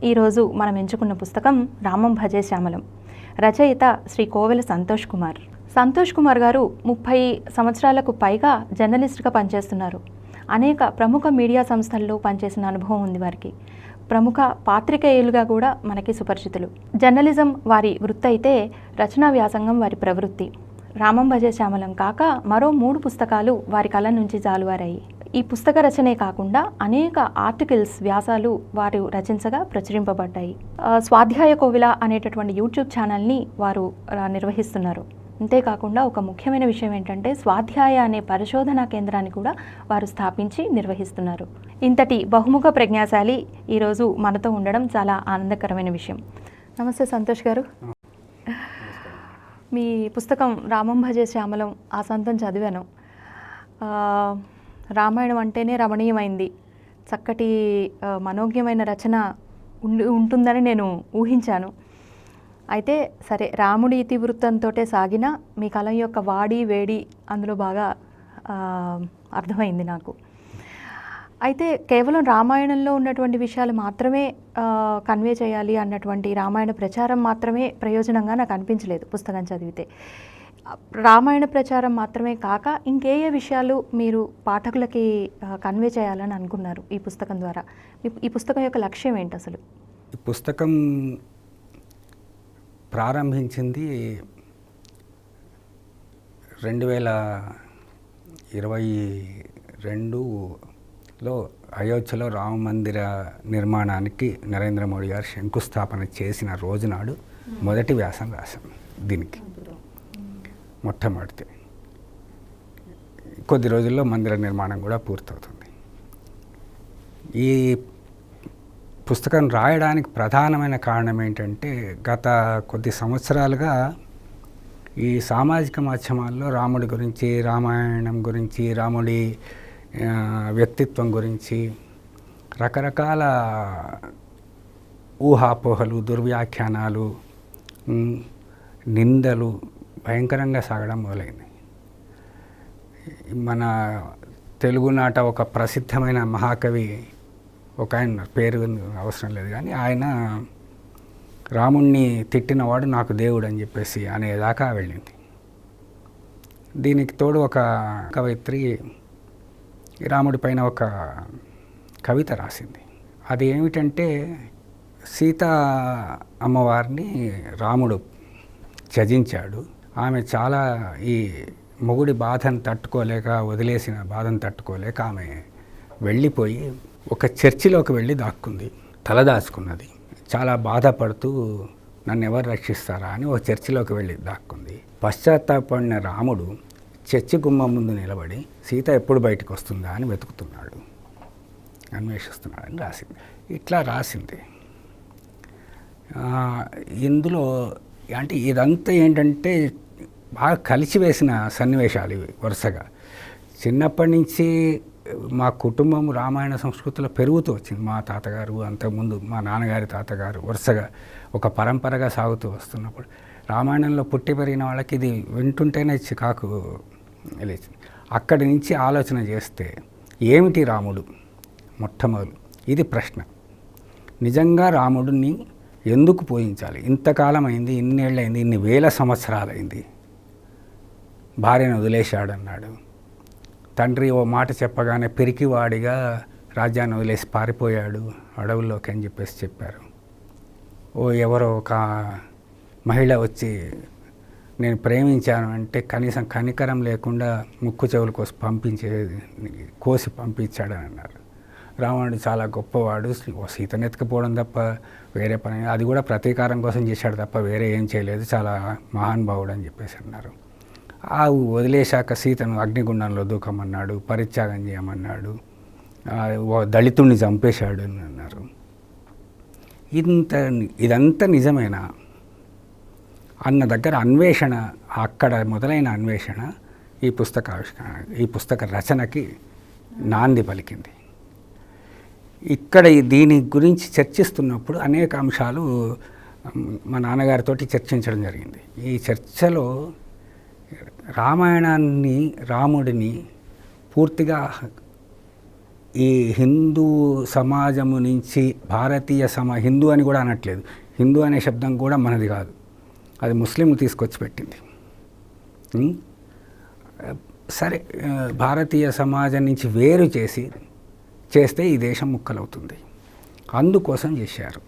ఈరోజు మనం ఎంచుకున్న పుస్తకం రామం భజే శ్యామలం. రచయిత శ్రీ కోవెల సంతోష్ కుమార్. సంతోష్ కుమార్ గారు 30 సంవత్సరాలకు పైగా జర్నలిస్ట్గా పనిచేస్తున్నారు. అనేక ప్రముఖ మీడియా సంస్థల్లో పనిచేసిన అనుభవం ఉంది వారికి. ప్రముఖ పాత్రికేయులుగా కూడా మనకి సుపరిచితులు. జర్నలిజం వారి వృత్తి అయితే రచనా వ్యాసంగం వారి ప్రవృత్తి. రామం భజే శ్యామలం కాక మరో 3 పుస్తకాలు వారి కళ నుంచి జాలువారాయి. ఈ పుస్తక రచనే కాకుండా అనేక ఆర్టికల్స్, వ్యాసాలు వారు రచించగా ప్రచురింపబడ్డాయి. స్వాధ్యాయ కోవిల అనేటటువంటి యూట్యూబ్ ఛానల్ని వారు నిర్వహిస్తున్నారు. అంతేకాకుండా ఒక ముఖ్యమైన విషయం ఏంటంటే స్వాధ్యాయ అనే పరిశోధనా కేంద్రాన్ని కూడా వారు స్థాపించి నిర్వహిస్తున్నారు. ఇంతటి బహుముఖ ప్రజ్ఞాశాలి ఈరోజు మనతో ఉండడం చాలా ఆనందకరమైన విషయం. నమస్తే సంతోష్ గారు. మీ పుస్తకం రామం భజే శ్యామలం ఆసాంతం చదివాను. రామాయణం అంటేనే రమణీయమైంది, చక్కటి మనోజ్ఞమైన రచన ఉంటుందని నేను ఊహించాను. అయితే సరే, రాముడి ఇతివృత్తంతో సాగిన మీ కలం యొక్క వాడి వేడి అందులో బాగా అర్థమైంది నాకు. అయితే కేవలం రామాయణంలో ఉన్నటువంటి విషయాలు మాత్రమే కన్వే చేయాలి అన్నటువంటి రామాయణ ప్రచారం మాత్రమే ప్రయోజనంగా నాకు అనిపించలేదు పుస్తకం చదివితే. రామాయణ ప్రచారం మాత్రమే కాక ఇంకే విషయాలు మీరు పాఠకులకి కన్వే చేయాలని అనుకున్నారు ఈ పుస్తకం ద్వారా? ఈ పుస్తకం యొక్క లక్ష్యం ఏంటి అసలు? ఈ పుస్తకం ప్రారంభించింది 2022లో అయోధ్యలో రామ మందిర నిర్మాణానికి నరేంద్ర మోడీ గారు శంకుస్థాపన చేసిన రోజునాడు మొదటి వ్యాసం రాశాను. దీనికి మొట్టమొదటి కొద్ది రోజుల్లో మందిర నిర్మాణం కూడా పూర్తవుతుంది. ఈ పుస్తకం రాయడానికి ప్రధానమైన కారణం ఏంటంటే, గత కొద్ది సంవత్సరాలుగా ఈ సామాజిక మాధ్యమాల్లో రాముడి గురించి, రామాయణం గురించి, రాముడి వ్యక్తిత్వం గురించి రకరకాల ఊహాపోహలు, దుర్వ్యాఖ్యానాలు, నిందలు భయంకరంగా సాగడం మొదలైంది. మన తెలుగునాట ఒక ప్రసిద్ధమైన మహాకవి, ఒక ఆయన పేరు అవసరం లేదు కానీ, ఆయన రాముణ్ణి తిట్టినవాడు నాకు దేవుడు అని చెప్పేసి అనేదాకా వెళ్ళింది. దీనికి తోడు ఒక కవయిత్రి రాముడి పైన ఒక కవిత రాసింది. అది ఏమిటంటే, సీతా అమ్మవారిని రాముడు త్యజించాడు. ఆమె చాలా ఈ మొగుడి బాధను తట్టుకోలేక, వదిలేసిన బాధను తట్టుకోలేక ఆమె వెళ్ళిపోయి ఒక చర్చిలోకి వెళ్ళి దాక్కుంది, తలదాచుకున్నది. చాలా బాధపడుతూ నన్ను ఎవరు రక్షిస్తారా అని ఒక చర్చిలోకి వెళ్ళి దాక్కుంది. పశ్చాత్తాపడిన రాముడు చర్చి గుమ్మం ముందు నిలబడి సీత ఎప్పుడు బయటకు వస్తుందా అని వెతుకుతున్నాడు, అన్వేషిస్తున్నాడని రాసింది. ఇట్లా రాసింది. ఇందులో అంటే ఇదంతా ఏంటంటే బాగా కలిసివేసిన సన్నివేశాలు ఇవి. వరుసగా చిన్నప్పటి నుంచి మా కుటుంబం రామాయణ సంస్కృతిలో పెరుగుతూ వచ్చింది. మా తాతగారు, అంతకుముందు మా నాన్నగారి తాతగారు, వరుసగా ఒక పరంపరగా సాగుతూ వస్తున్నప్పుడు రామాయణంలో పుట్టి పెరిగిన వాళ్ళకి ఇది వింటుంటేనే చికాకు లేచింది. అక్కడి నుంచి ఆలోచన చేస్తే ఏమిటి రాముడు మొట్టమొదలు, ఇది ప్రశ్న. నిజంగా రాముడిని ఎందుకు పూజించాలి? ఇంతకాలం అయింది, ఇన్నేళ్ళైంది, ఇన్ని వేల సంవత్సరాలైంది. భార్యను వదిలేశాడన్నాడు. తండ్రి ఓ మాట చెప్పగానే పిరికివాడిగా రాజ్యాన్ని వదిలేసి పారిపోయాడు అడవుల్లోకి అని చెప్పేసి చెప్పారు. ఎవరో ఒక మహిళ వచ్చి నేను ప్రేమించాను అంటే కనీసం కనికరం లేకుండా ముక్కు చెవులు కోసి పంపించాడని అన్నారు. రావణుడు చాలా గొప్పవాడు, సీతను ఎత్తుకుపోవడం తప్ప వేరే పని, అది కూడా ప్రతీకారం కోసం చేశాడు తప్ప వేరే ఏం చేయలేదు, చాలా మహానుభావుడు అని చెప్పేసి అన్నారు. ఆ వదిలేశాక సీతను అగ్నిగుండంలో దూకమన్నాడు, పరిత్యాగం చేయమన్నాడు, దళితుణ్ణి చంపేశాడు అని అన్నారు. ఇదంతా నిజమేనా అన్న దగ్గర అన్వేషణ, అక్కడ మొదలైన అన్వేషణ ఈ పుస్తక రచనకి నాంది పలికింది. ఇక్కడ దీని గురించి చర్చిస్తున్నప్పుడు అనేక అంశాలు మా నాన్నగారితో చర్చించడం జరిగింది. ఈ చర్చలో రామాయణాన్ని, రాముడిని పూర్తిగా ఈ హిందూ సమాజము నుంచి భారతీయ హిందూ అని కూడా అనట్లేదు, హిందూ అనే శబ్దం కూడా మనది కాదు, అది ముస్లింలు తీసుకొచ్చి పెట్టింది. సరే, భారతీయ సమాజం నుంచి వేరు చేస్తే ఈ దేశం ముక్కలవుతుంది, అందుకోసం చేశారు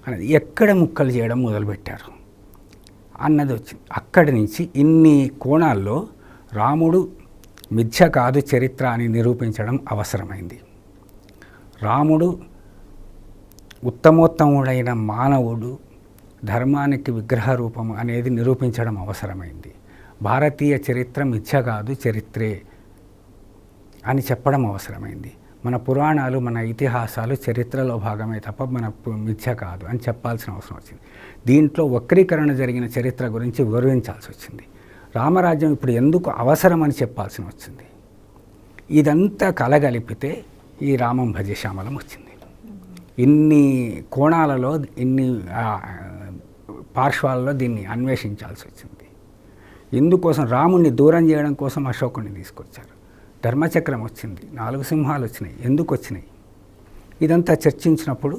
అనేది. ఎక్కడ ముక్కలు చేయడం మొదలుపెట్టారు అన్నది వచ్చింది. అక్కడి నుంచి ఇన్ని కోణాల్లో రాముడు మిథ్య కాదు చరిత్ర అని నిరూపించడం అవసరమైంది. రాముడు ఉత్తమోత్తముడైన మానవుడు, ధర్మానికి విగ్రహ రూపం అనేది నిరూపించడం అవసరమైంది. భారతీయ చరిత్ర మిథ్య కాదు చరిత్రే అని చెప్పడం అవసరమైంది. మన పురాణాలు, మన ఇతిహాసాలు చరిత్రలో భాగమే తప్ప మన మిథ్య కాదు అని చెప్పాల్సిన అవసరం వచ్చింది. దీంట్లో వక్రీకరణ జరిగిన చరిత్ర గురించి వివరించాల్సి వచ్చింది. రామరాజ్యం ఇప్పుడు ఎందుకు అవసరం అని చెప్పాల్సి వచ్చింది. ఇదంతా కలగలిపితే ఈ రామం భజే శ్యామలం వచ్చింది. ఇన్ని కోణాలలో, ఇన్ని పార్శ్వాలలో దీన్ని అన్వేషించాల్సి వచ్చింది. ఇందుకోసం రాముణ్ణి దూరం చేయడం కోసం అశోకుని తీసుకొచ్చారు. ధర్మచక్రం వచ్చింది, 4 సింహాలు వచ్చినాయి. ఎందుకు వచ్చినాయి? ఇదంతా చర్చించినప్పుడు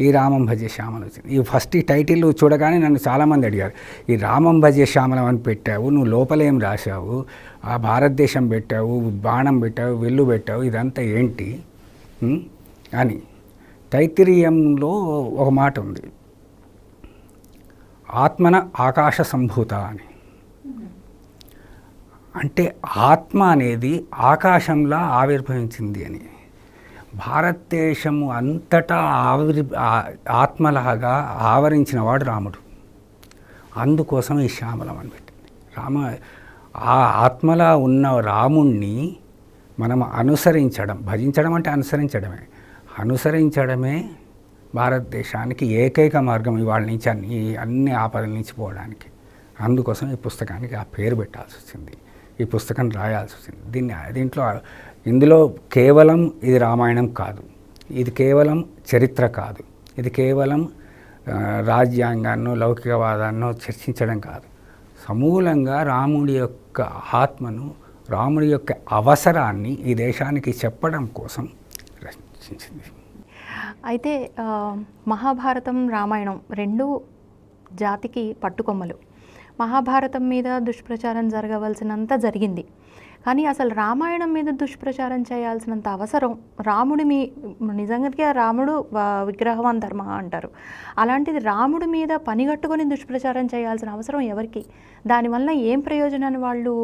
ఈ రామం భజే శ్యామలం వచ్చింది. ఈ ఫస్ట్ ఈ టైటిల్ చూడగానే నన్ను చాలామంది అడిగారు, ఈ రామం భజే శ్యామలం అని పెట్టావు, నువ్వు లోపలేం రాశావు, ఆ భారతదేశం పెట్టావు, బాణం పెట్టావు, వెల్లు పెట్టావు, ఇదంతా ఏంటి అని. తైత్తిరీయంలో ఒక మాట ఉంది, ఆత్మన ఆకాశ సంభూత అని. అంటే ఆత్మ అనేది ఆకాశంలా ఆవిర్భవించింది అని. భారతదేశము అంతటా ఆత్మలాగా ఆవరించినవాడు రాముడు. అందుకోసం ఈ శ్యామలం అని పెట్టింది. ఆ ఆత్మలా ఉన్న రాముణ్ణి మనం అనుసరించడం, భజించడం అంటే అనుసరించడమే భారతదేశానికి ఏకైక మార్గం ఇవాళ నుంచి అన్ని ఆపదల నుంచి పోవడానికి. అందుకోసం ఈ పుస్తకానికి ఆ పేరు పెట్టాల్సి వచ్చింది, ఈ పుస్తకం రాయాల్సి వచ్చింది. ఇందులో కేవలం ఇది రామాయణం కాదు, ఇది కేవలం చరిత్ర కాదు, ఇది కేవలం రాజ్యాంగాన్నో లౌకికవాదాన్నో చర్చించడం కాదు. సమూలంగా రాముడి యొక్క ఆత్మను, రాముడి యొక్క అవసరాన్ని ఈ దేశానికి చెప్పడం కోసం రచించింది. అయితే మహాభారతం, రామాయణం రెండు జాతికి పట్టుకొమ్మలు. మహాభారతం మీద దుష్ప్రచారం జరగవలసినంత జరిగింది, కానీ అసలు రామాయణం మీద దుష్ప్రచారం చేయాల్సినంత అవసరం నిజంగా రాముడు విగ్రహవాన్ ధర్మ అంటారు, అలాంటిది రాముడి మీద పనిగట్టుకొని దుష్ప్రచారం చేయాల్సిన అవసరం ఎవరికి? దానివల్ల ఏం ప్రయోజనాన్ని వాళ్ళు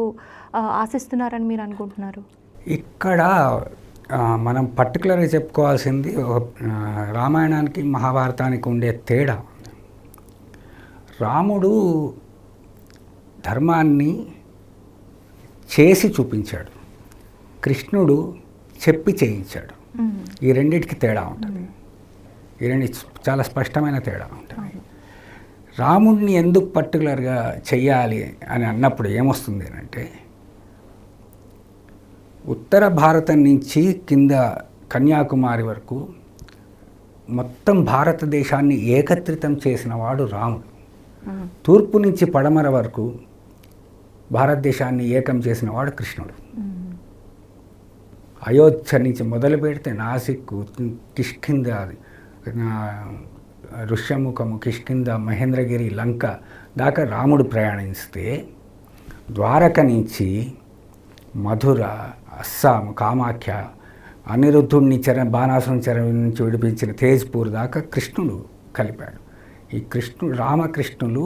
ఆశిస్తున్నారని మీరు అనుకుంటున్నారు? ఇక్కడ మనం పర్టికులర్గా చెప్పుకోవాల్సింది రామాయణానికి మహాభారతానికి ఉండే తేడా. రాముడు ధర్మాన్ని చేసి చూపించాడు, కృష్ణుడు చెప్పి చేయించాడు. ఈ రెండింటికి తేడా ఉంటుంది, ఈ రెండు చాలా స్పష్టమైన తేడా ఉంటుంది. రాముడిని ఎందుకు పర్టికులర్గా చెయ్యాలి అని అన్నప్పుడు ఏమొస్తుంది అంటే, ఉత్తర భారతం నుంచి కింద కన్యాకుమారి వరకు మొత్తం భారతదేశాన్ని ఏకత్రితం చేసిన వాడు రాముడు. తూర్పు నుంచి పడమర వరకు భారతదేశాన్ని ఏకం చేసిన వాడు కృష్ణుడు. అయోధ్య నుంచి మొదలు పెడితే నాసిక్, కిష్కింద, ఋష్యముఖము, కిష్కింద, మహేంద్రగిరి, లంక దాకా రాముడు ప్రయాణిస్తే, ద్వారక నుంచి మధుర, అస్సాం, కామాఖ్య, అనిరుద్ధుడిని బాణాసురుని చెర నుంచి విడిపించిన తేజ్పూర్ దాకా కృష్ణుడు కలిపాడు. ఈ రామకృష్ణులు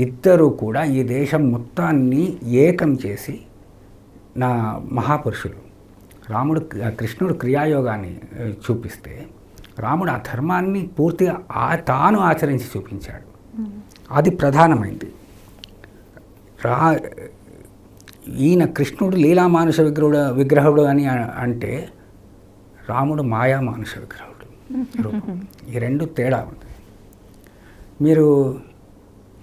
ఇద్దరూ కూడా ఈ దేశం మొత్తాన్ని ఏకం చేసి నా మహాపురుషులు. కృష్ణుడు క్రియాయోగాన్ని చూపిస్తే, రాముడు ఆ ధర్మాన్ని పూర్తిగా తాను ఆచరించి చూపించాడు. అది ప్రధానమైంది. ఈయన కృష్ణుడు లీలామానుష విగ్రహుడు అని అంటే, రాముడు మాయామానుష విగ్రహుడు రూపం. ఈ రెండు తేడా ఉంది. మీరు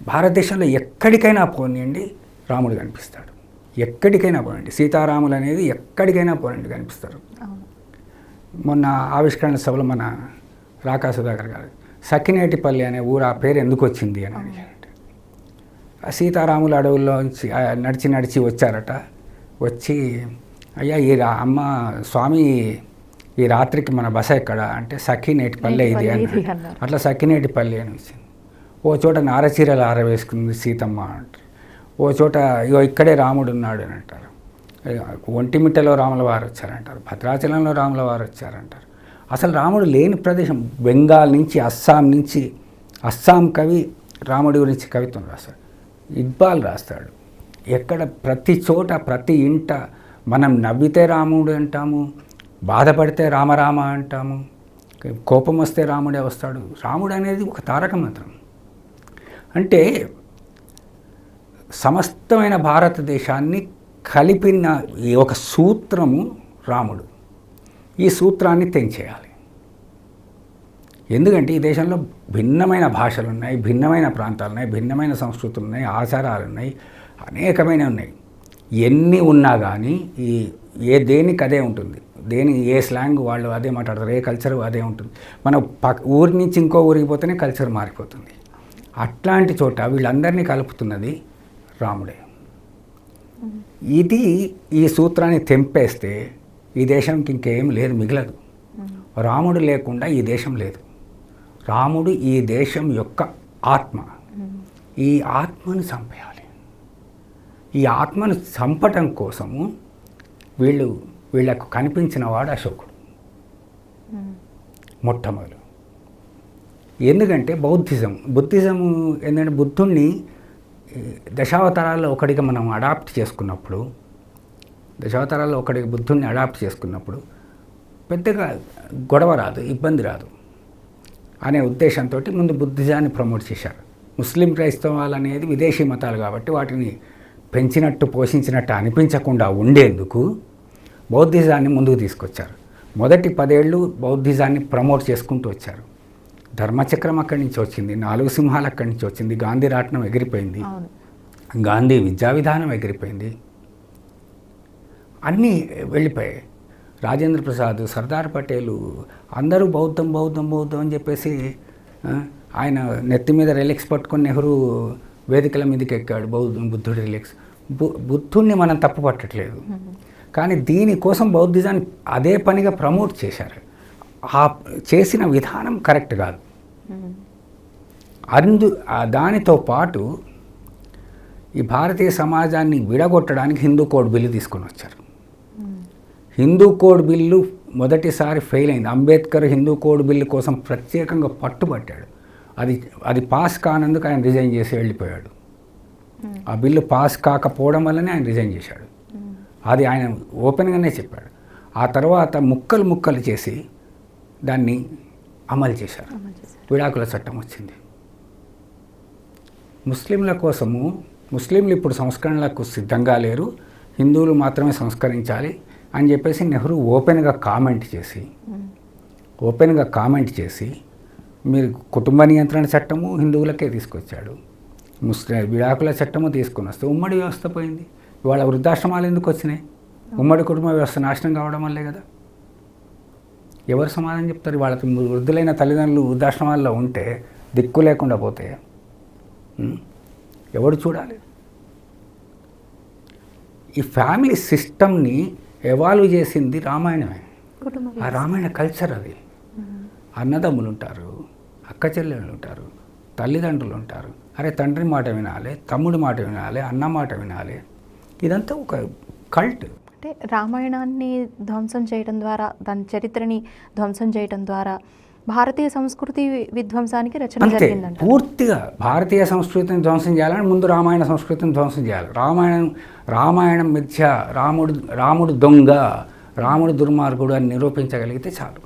భారతదేశంలో ఎక్కడికైనా పోనీయండి, రాముడు కనిపిస్తాడు. ఎక్కడికైనా పోనండి, సీతారాములు అనేది ఎక్కడికైనా పోనండి కనిపిస్తారు. మొన్న ఆవిష్కరణ సభలో మన రాకా సుధాకర్ గారు సకినేటిపల్లి అనే ఊరు ఆ పేరు ఎందుకు వచ్చింది అని అడిగారట. సీతారాములు అడవుల్లోంచి నడిచి వచ్చారట. వచ్చి అయ్యా అమ్మ స్వామి ఈ రాత్రికి మన బస ఎక్కడ అంటే సఖినేటిపల్లె ఇది అని. అట్లా సఖినేటిపల్లి అని వచ్చింది. ఓ చోట నారచీరలు ఆరవేసుకుంది సీతమ్మ అంటారు. ఓ చోట ఇగో ఇక్కడే రాముడు ఉన్నాడు అని అంటారు. ఒంటిమిట్టలో రాముల వారు వచ్చారంటారు. భద్రాచలంలో రాముల వారు వచ్చారంటారు. అసలు రాముడు లేని ప్రదేశం బెంగాల్ నుంచి అస్సాం కవి రాముడి గురించి కవిత్వం రాస్తాడు. ఇక్బాల్ రాస్తాడు. ఎక్కడ ప్రతి చోట ప్రతి ఇంట మనం నవ్వితే రాముడు అంటాము, బాధపడితే రామరామ అంటాము, కోపం వస్తే రాముడే వస్తాడు. రాముడు అనేది ఒక తారక మంత్రం. అంటే సమస్తమైన భారతదేశాన్ని కలిపిన ఈ ఒక సూత్రము రాముడు. ఈ సూత్రాన్ని తెంచేయాలి. ఎందుకంటే ఈ దేశంలో భిన్నమైన భాషలు ఉన్నాయి, భిన్నమైన ప్రాంతాలు ఉన్నాయి, భిన్నమైన సంస్కృతులు ఉన్నాయి, ఆచారాలు ఉన్నాయి, అనేకమైన ఉన్నాయి. ఎన్ని ఉన్నా కానీ దేనికి అదే ఉంటుంది. ఏ స్లాంగ్ వాళ్ళు అదే మాట్లాడతారు, ఏ కల్చర్ అదే ఉంటుంది. మనం ఊరి నుంచి ఇంకో ఊరికి పోతేనే కల్చర్ మారిపోతుంది. అట్లాంటి చోట వీళ్ళందరినీ కలుపుతున్నది రాముడే. ఈ సూత్రాన్ని తెంపేస్తే ఈ దేశంకి ఇంకేం లేదు, మిగలదు. రాముడు లేకుండా ఈ దేశం లేదు. రాముడు ఈ దేశం యొక్క ఆత్మ. ఈ ఆత్మను చంపేయాలి. ఈ ఆత్మను చంపటం కోసము వీళ్ళకు కనిపించిన వాడు అశోకుడు మొట్టమొదలు. ఎందుకంటే బుద్ధిజం ఏంటంటే బుద్ధుణ్ణి దశావతారాల్లో ఒకటిగా మనం అడాప్ట్ చేసుకున్నప్పుడు, బుద్ధుణ్ణి అడాప్ట్ చేసుకున్నప్పుడు పెద్దగా గొడవ రాదు, ఇబ్బంది రాదు అనే ఉద్దేశంతో ముందు బుద్ధిజాన్ని ప్రమోట్ చేశారు. ముస్లిం క్రైస్తవాలు అనేది విదేశీ మతాలు కాబట్టి వాటిని పెంచినట్టు పోషించినట్టు అనిపించకుండా ఉండేందుకు బౌద్ధిజాన్ని ముందుకు తీసుకొచ్చారు. మొదటి 10 ఏళ్ళు బౌద్ధిజాన్ని ప్రమోట్ చేసుకుంటూ వచ్చారు. ధర్మచక్రం అక్కడి నుంచి వచ్చింది, 4 సింహాలు అక్కడి నుంచి వచ్చింది, గాంధీ రాట్నం ఎగిరిపోయింది, గాంధీ విద్యా విధానం ఎగిరిపోయింది, అన్నీ వెళ్ళిపోయాయి. రాజేంద్ర ప్రసాద్, సర్దార్ పటేలు అందరూ బౌద్ధం అని చెప్పేసి ఆయన నెత్తి మీద రిలాక్స్ పట్టుకొని నెహ్రూ వేదికల మీదకి ఎక్కాడు. బుద్ధుడు రిలాక్స్. బుద్ధుడిని మనం తప్పు పట్టట్లేదు, కానీ దీనికోసం బౌద్ధిజాన్ని అదే పనిగా ప్రమోట్ చేశారు. ఆ చేసిన విధానం కరెక్ట్ కాదు. దానితో పాటు ఈ భారతీయ సమాజాన్ని విడగొట్టడానికి హిందూ కోడ్ బిల్లు తీసుకొని వచ్చారు. హిందూ కోడ్ బిల్లు మొదటిసారి ఫెయిల్ అయింది. అంబేద్కర్ హిందూ కోడ్ బిల్లు కోసం ప్రత్యేకంగా పట్టుబట్టాడు. అది పాస్ కానందుకు ఆయన రిజైన్ చేసి వెళ్ళిపోయాడు. ఆ బిల్లు పాస్ కాకపోవడం వల్లనే ఆయన రిజైన్ చేశాడు. అది ఆయన ఓపెన్గానే చెప్పాడు. ఆ తర్వాత ముక్కలు చేసి దాన్ని అమలు చేశారు. విడాకుల చట్టం వచ్చింది. ముస్లింలు ఇప్పుడు సంస్కరణలకు సిద్ధంగా లేరు, హిందువులు మాత్రమే సంస్కరించాలి అని చెప్పేసి నెహ్రూ ఓపెన్గా కామెంట్ చేసి మీరు కుటుంబ నియంత్రణ చట్టము హిందువులకే తీసుకొచ్చాడు, విడాకుల చట్టము తీసుకొని వస్తే ఉమ్మడి వ్యవస్థ పోయింది. ఇవాళ వృద్ధాశ్రమాలు ఎందుకు వచ్చినాయి? ఉమ్మడి కుటుంబ వ్యవస్థ నాశనం కావడం వల్లే కదా. ఎవరు సమాధానం చెప్తారు? వాళ్ళకి వృద్ధులైన తల్లిదండ్రులు వృద్ధాశ్రమాల్లో ఉంటే దిక్కు లేకుండా పోతే ఎవడు చూడాలి? ఈ ఫ్యామిలీ సిస్టమ్ని ఎవాల్వ్ చేసింది రామాయణమే. ఆ రామాయణ కల్చర్ అది. అన్నదమ్ములు ఉంటారు, అక్క చెల్లెళ్ళు ఉంటారు, తల్లిదండ్రులు ఉంటారు. అరే తండ్రి మాట వినాలి, తమ్ముడి మాట వినాలి, అన్న మాట వినాలి. ఇదంతా ఒక కల్ట్. అంటే రామాయణాన్ని ధ్వంసం చేయడం ద్వారా, దాని చరిత్రని ధ్వంసం చేయడం ద్వారా భారతీయ సంస్కృతి విధ్వంసానికి రచన జరిగిందంట. పూర్తిగా భారతీయ సంస్కృతిని ధ్వంసం చేయాలని ముందు రామాయణ సంస్కృతిని ధ్వంసం చేయాలి. రామాయణం మిథ్య, రాముడు దొంగ, రాముడు దుర్మార్గుడు అని నిరూపించగలిగితే చాలు.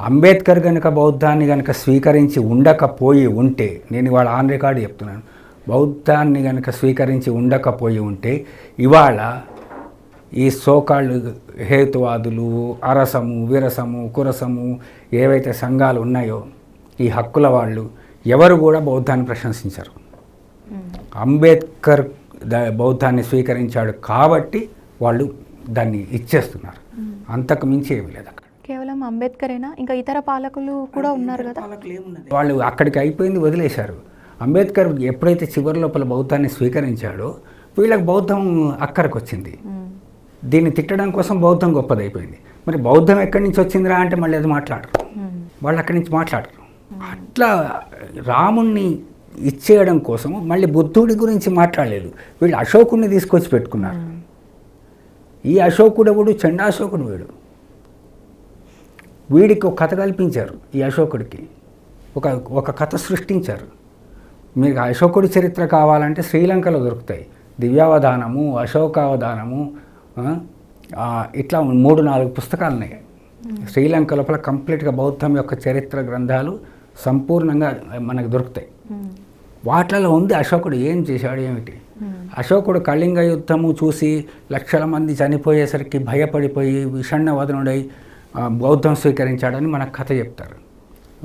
అంబేద్కర్ కనుక బౌద్ధాన్ని కనుక స్వీకరించి ఉండకపోయి ఉంటే, నేను ఇవాళ ఆన్ రికార్డు చెప్తున్నాను, బౌద్ధాన్ని కనుక స్వీకరించి ఉండకపోయి ఉంటే ఇవాళ ఈ సోకాళ్ళు హేతువాదులు, అరసము, విరసము, కురసము ఏవైతే సంఘాలు ఉన్నాయో ఈ హక్కుల వాళ్ళు ఎవరు కూడా బౌద్ధాన్ని ప్రశంసించరు. అంబేద్కర్ బౌద్ధాన్ని స్వీకరించాడు కాబట్టి వాళ్ళు దాన్ని ఇచ్చేస్తున్నారు. అంతకు మించి ఏమీ లేదు అక్కడ. కేవలం అంబేద్కరేనా, ఇంకా ఇతర పాలకులు కూడా ఉన్నారు కదా? వాళ్ళు అక్కడికి అయిపోయింది, వదిలేశారు. అంబేద్కర్ ఎప్పుడైతే చివరి లోపల బౌద్ధాన్ని స్వీకరించాడో వీళ్ళకి బౌద్ధం అక్కడికి వచ్చింది. దీన్ని తిట్టడం కోసం బౌద్ధం గొప్పదైపోయింది. మరి బౌద్ధం ఎక్కడి నుంచి వచ్చిందిరా అంటే మళ్ళీ అది మాట్లాడరు, వాళ్ళు అక్కడి నుంచి మాట్లాడరు. అట్లా రాముణ్ణి ఇచ్చేయడం కోసం మళ్ళీ బుద్ధుడి గురించి మాట్లాడలేదు, వీళ్ళు అశోకుడిని తీసుకొచ్చి పెట్టుకున్నారు. ఈ అశోకుడు ఎవడు? చండాశోకుడు వీడు. వీడికి ఒక కథ కల్పించారు, ఈ అశోకుడికి ఒక కథ సృష్టించారు. మీకు అశోకుడి చరిత్ర కావాలంటే శ్రీలంకలో దొరుకుతాయి. దివ్యావధానము, అశోకావధానము, ఇట్లా 3-4 పుస్తకాలు ఉన్నాయి శ్రీలంక లోపల. కంప్లీట్గా బౌద్ధం యొక్క చరిత్ర గ్రంథాలు సంపూర్ణంగా మనకు దొరుకుతాయి. వాటిలో ఉంది అశోకుడు ఏం చేశాడు ఏమిటి. అశోకుడు కళింగ యుద్ధము చూసి లక్షల మంది చనిపోయేసరికి భయపడిపోయి విషణ్ణవదనుడై బౌద్ధం స్వీకరించాడని మనకు కథ చెప్తారు.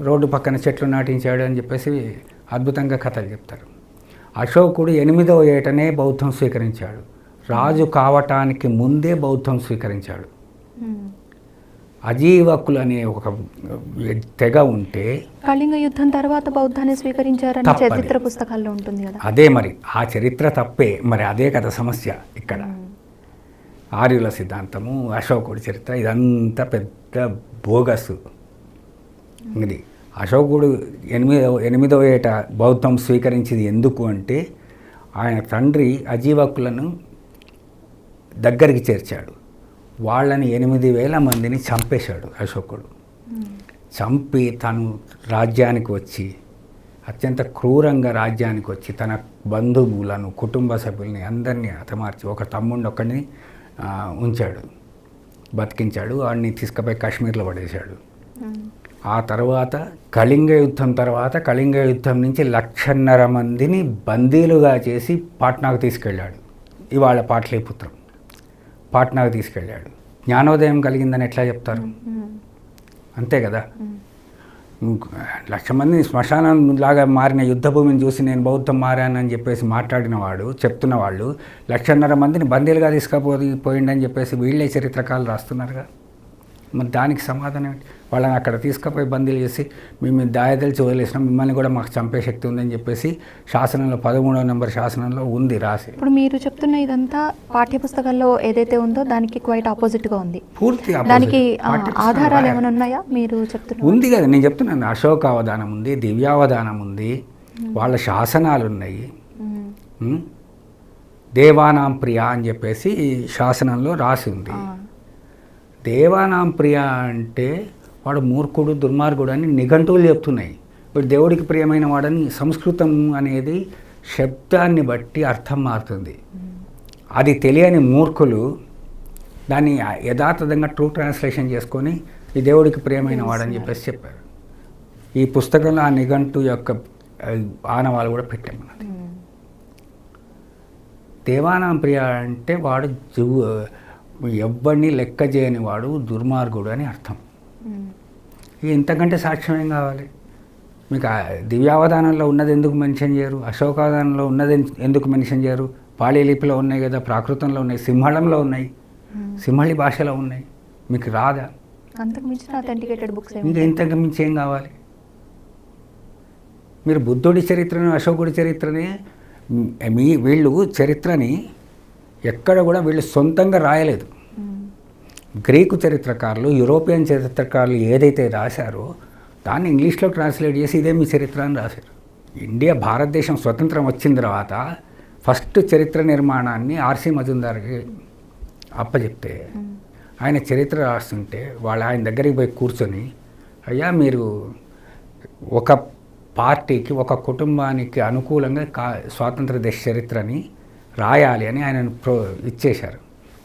రోడ్డు పక్కన చెట్లు నాటించాడు అని చెప్పేసి అద్భుతంగా కథలు చెప్తారు. అశోకుడు 8వ ఏటనే బౌద్ధం స్వీకరించాడు. రాజు కావటానికి ముందే బౌద్ధం స్వీకరించాడు. అజీవకులు అనే ఒక తెగ ఉంటే కళింగ యుద్ధం తర్వాత బౌద్ధాన్ని స్వీకరించారని చరిత్ర పుస్తకాల్లో ఉంటుంది కదా. అదే మరి ఆ చరిత్ర తప్పే, మరి అదే కదా సమస్య ఇక్కడ. ఆర్యుల సిద్ధాంతము, అశోకుడి చరిత్ర ఇదంతా పెద్ద బోగసు. ఇది అశోకుడు 8వ ఏట బౌద్ధం స్వీకరించింది ఎందుకు అంటే ఆయన తండ్రి అజీవకులను దగ్గరికి చేర్చాడు. వాళ్ళని 8,000 మందిని చంపేశాడు అశోకుడు. చంపి తను రాజ్యానికి వచ్చి అత్యంత క్రూరంగా రాజ్యానికి వచ్చి తన బంధువులను, కుటుంబ సభ్యుల్ని అందరినీ హతమార్చి ఒక తమ్ముడిని ఒక్కడిని ఉంచాడు, బతికించాడు. వాడిని తీసుకుపోయి కాశ్మీర్లో పడేశాడు. ఆ తర్వాత కళింగ యుద్ధం తర్వాత కళింగ యుద్ధం నుంచి 1,50,000 మందిని బందీలుగా చేసి పాట్నాకు తీసుకెళ్ళాడు. ఇవాళ పాట్లీపుత్రం పాట్నాకు తీసుకెళ్ళాడు. జ్ఞానోదయం కలిగిందని ఎట్లా చెప్తారు? అంతే కదా. 1,00,000 మందిని శ్మశానం లాగా మారిన యుద్ధభూమిని చూసి నేను బౌద్ధం మారానని చెప్పేసి మాట్లాడిన వాడు, చెప్తున్న వాళ్ళు 1,50,000 మందిని బందీలుగా తీసుకుపోయిండని చెప్పేసి వీళ్ళే చరిత్రకాలు రాస్తున్నారుగా. మరి దానికి సమాధానం ఏంటి? వాళ్ళని అక్కడ తీసుకుపోయి బందీలు చేసి మేము దాయదలిచి వదిలేసినాం, మిమ్మల్ని కూడా మాకు చంపే శక్తి ఉందని చెప్పేసి శాసనంలో 13వ నెంబర్ శాసనంలో ఉంది రాసి. ఇప్పుడు మీరు చెప్తున్న ఇదంతా పాఠ్యపుస్తకాల్లో ఏదైతే ఉందో దానికి క్వైట్ ఆపోజిట్గా ఉంది. పూర్తి దానికి ఆధారాలు ఏమైనా ఉన్నాయా మీరు చెప్తున్నారు? ఉంది కదా, నేను చెప్తున్నాను. అశోకావధానం ఉంది, దివ్యావధానం ఉంది, వాళ్ళ శాసనాలు ఉన్నాయి. దేవానాం ప్రియ అని చెప్పేసి శాసనంలో రాసి ఉంది. దేవానాం ప్రియ అంటే వాడు మూర్ఖుడు, దుర్మార్గుడు అని నిఘంటువులు చెప్తున్నాయి. ఇప్పుడు దేవుడికి ప్రియమైన వాడని సంస్కృతం అనేది శబ్దాన్ని బట్టి అర్థం మారుతుంది. అది తెలియని మూర్ఖులు దాన్ని యథాతథంగా ట్రూ ట్రాన్స్లేషన్ చేసుకొని ఈ దేవుడికి ప్రియమైన వాడని చెప్పేసి చెప్పారు. ఈ పుస్తకంలో ఆ నిఘంటు యొక్క ఆనవాళ్ళు కూడా పెట్టామన్నది. దేవానాం ప్రియ అంటే వాడు ఎవ్వడిని లెక్క చేయని వాడు, దుర్మార్గుడు అని అర్థం. ఇంతకంటే సాక్ష్యం ఏం కావాలి మీకు? దివ్యావధానంలో ఉన్నది ఎందుకు మెన్షన్ చేయరు? అశోకావధానంలో ఉన్నది ఎందుకు మెన్షన్ చేయరు? పాళీ లిపిలో ఉన్నాయి కదా, ప్రాకృతంలో ఉన్నాయి, సింహళంలో ఉన్నాయి, సింహళి భాషలో ఉన్నాయి. మీకు రాదా? అంతకు మించిన అథెంటికేటెడ్ బుక్స్ ఇంకా ఇంతకు మించి ఏం కావాలి? మీరు బుద్ధుడి చరిత్రని, అశోకుడి చరిత్రని, వీళ్ళు చరిత్రని ఎక్కడ కూడా వీళ్ళు సొంతంగా రాయలేదు. గ్రీకు చరిత్రకారులు, యూరోపియన్ చరిత్రకారులు ఏదైతే రాశారో దాన్ని ఇంగ్లీష్లో ట్రాన్స్లేట్ చేసి ఇదే మీ చరిత్ర అని రాశారు. భారతదేశం స్వతంత్రం వచ్చిన తర్వాత ఫస్ట్ చరిత్ర నిర్మాణాన్ని ఆర్సి మజుందార్కి అప్పచెప్తే ఆయన చరిత్ర రాస్తుంటే ఆయన దగ్గరికి పోయి కూర్చొని, అయ్యా మీరు ఒక పార్టీకి, ఒక కుటుంబానికి అనుకూలంగా స్వాతంత్ర దేశ చరిత్రని రాయాలి అని ఆయన ఇచ్చేశారు.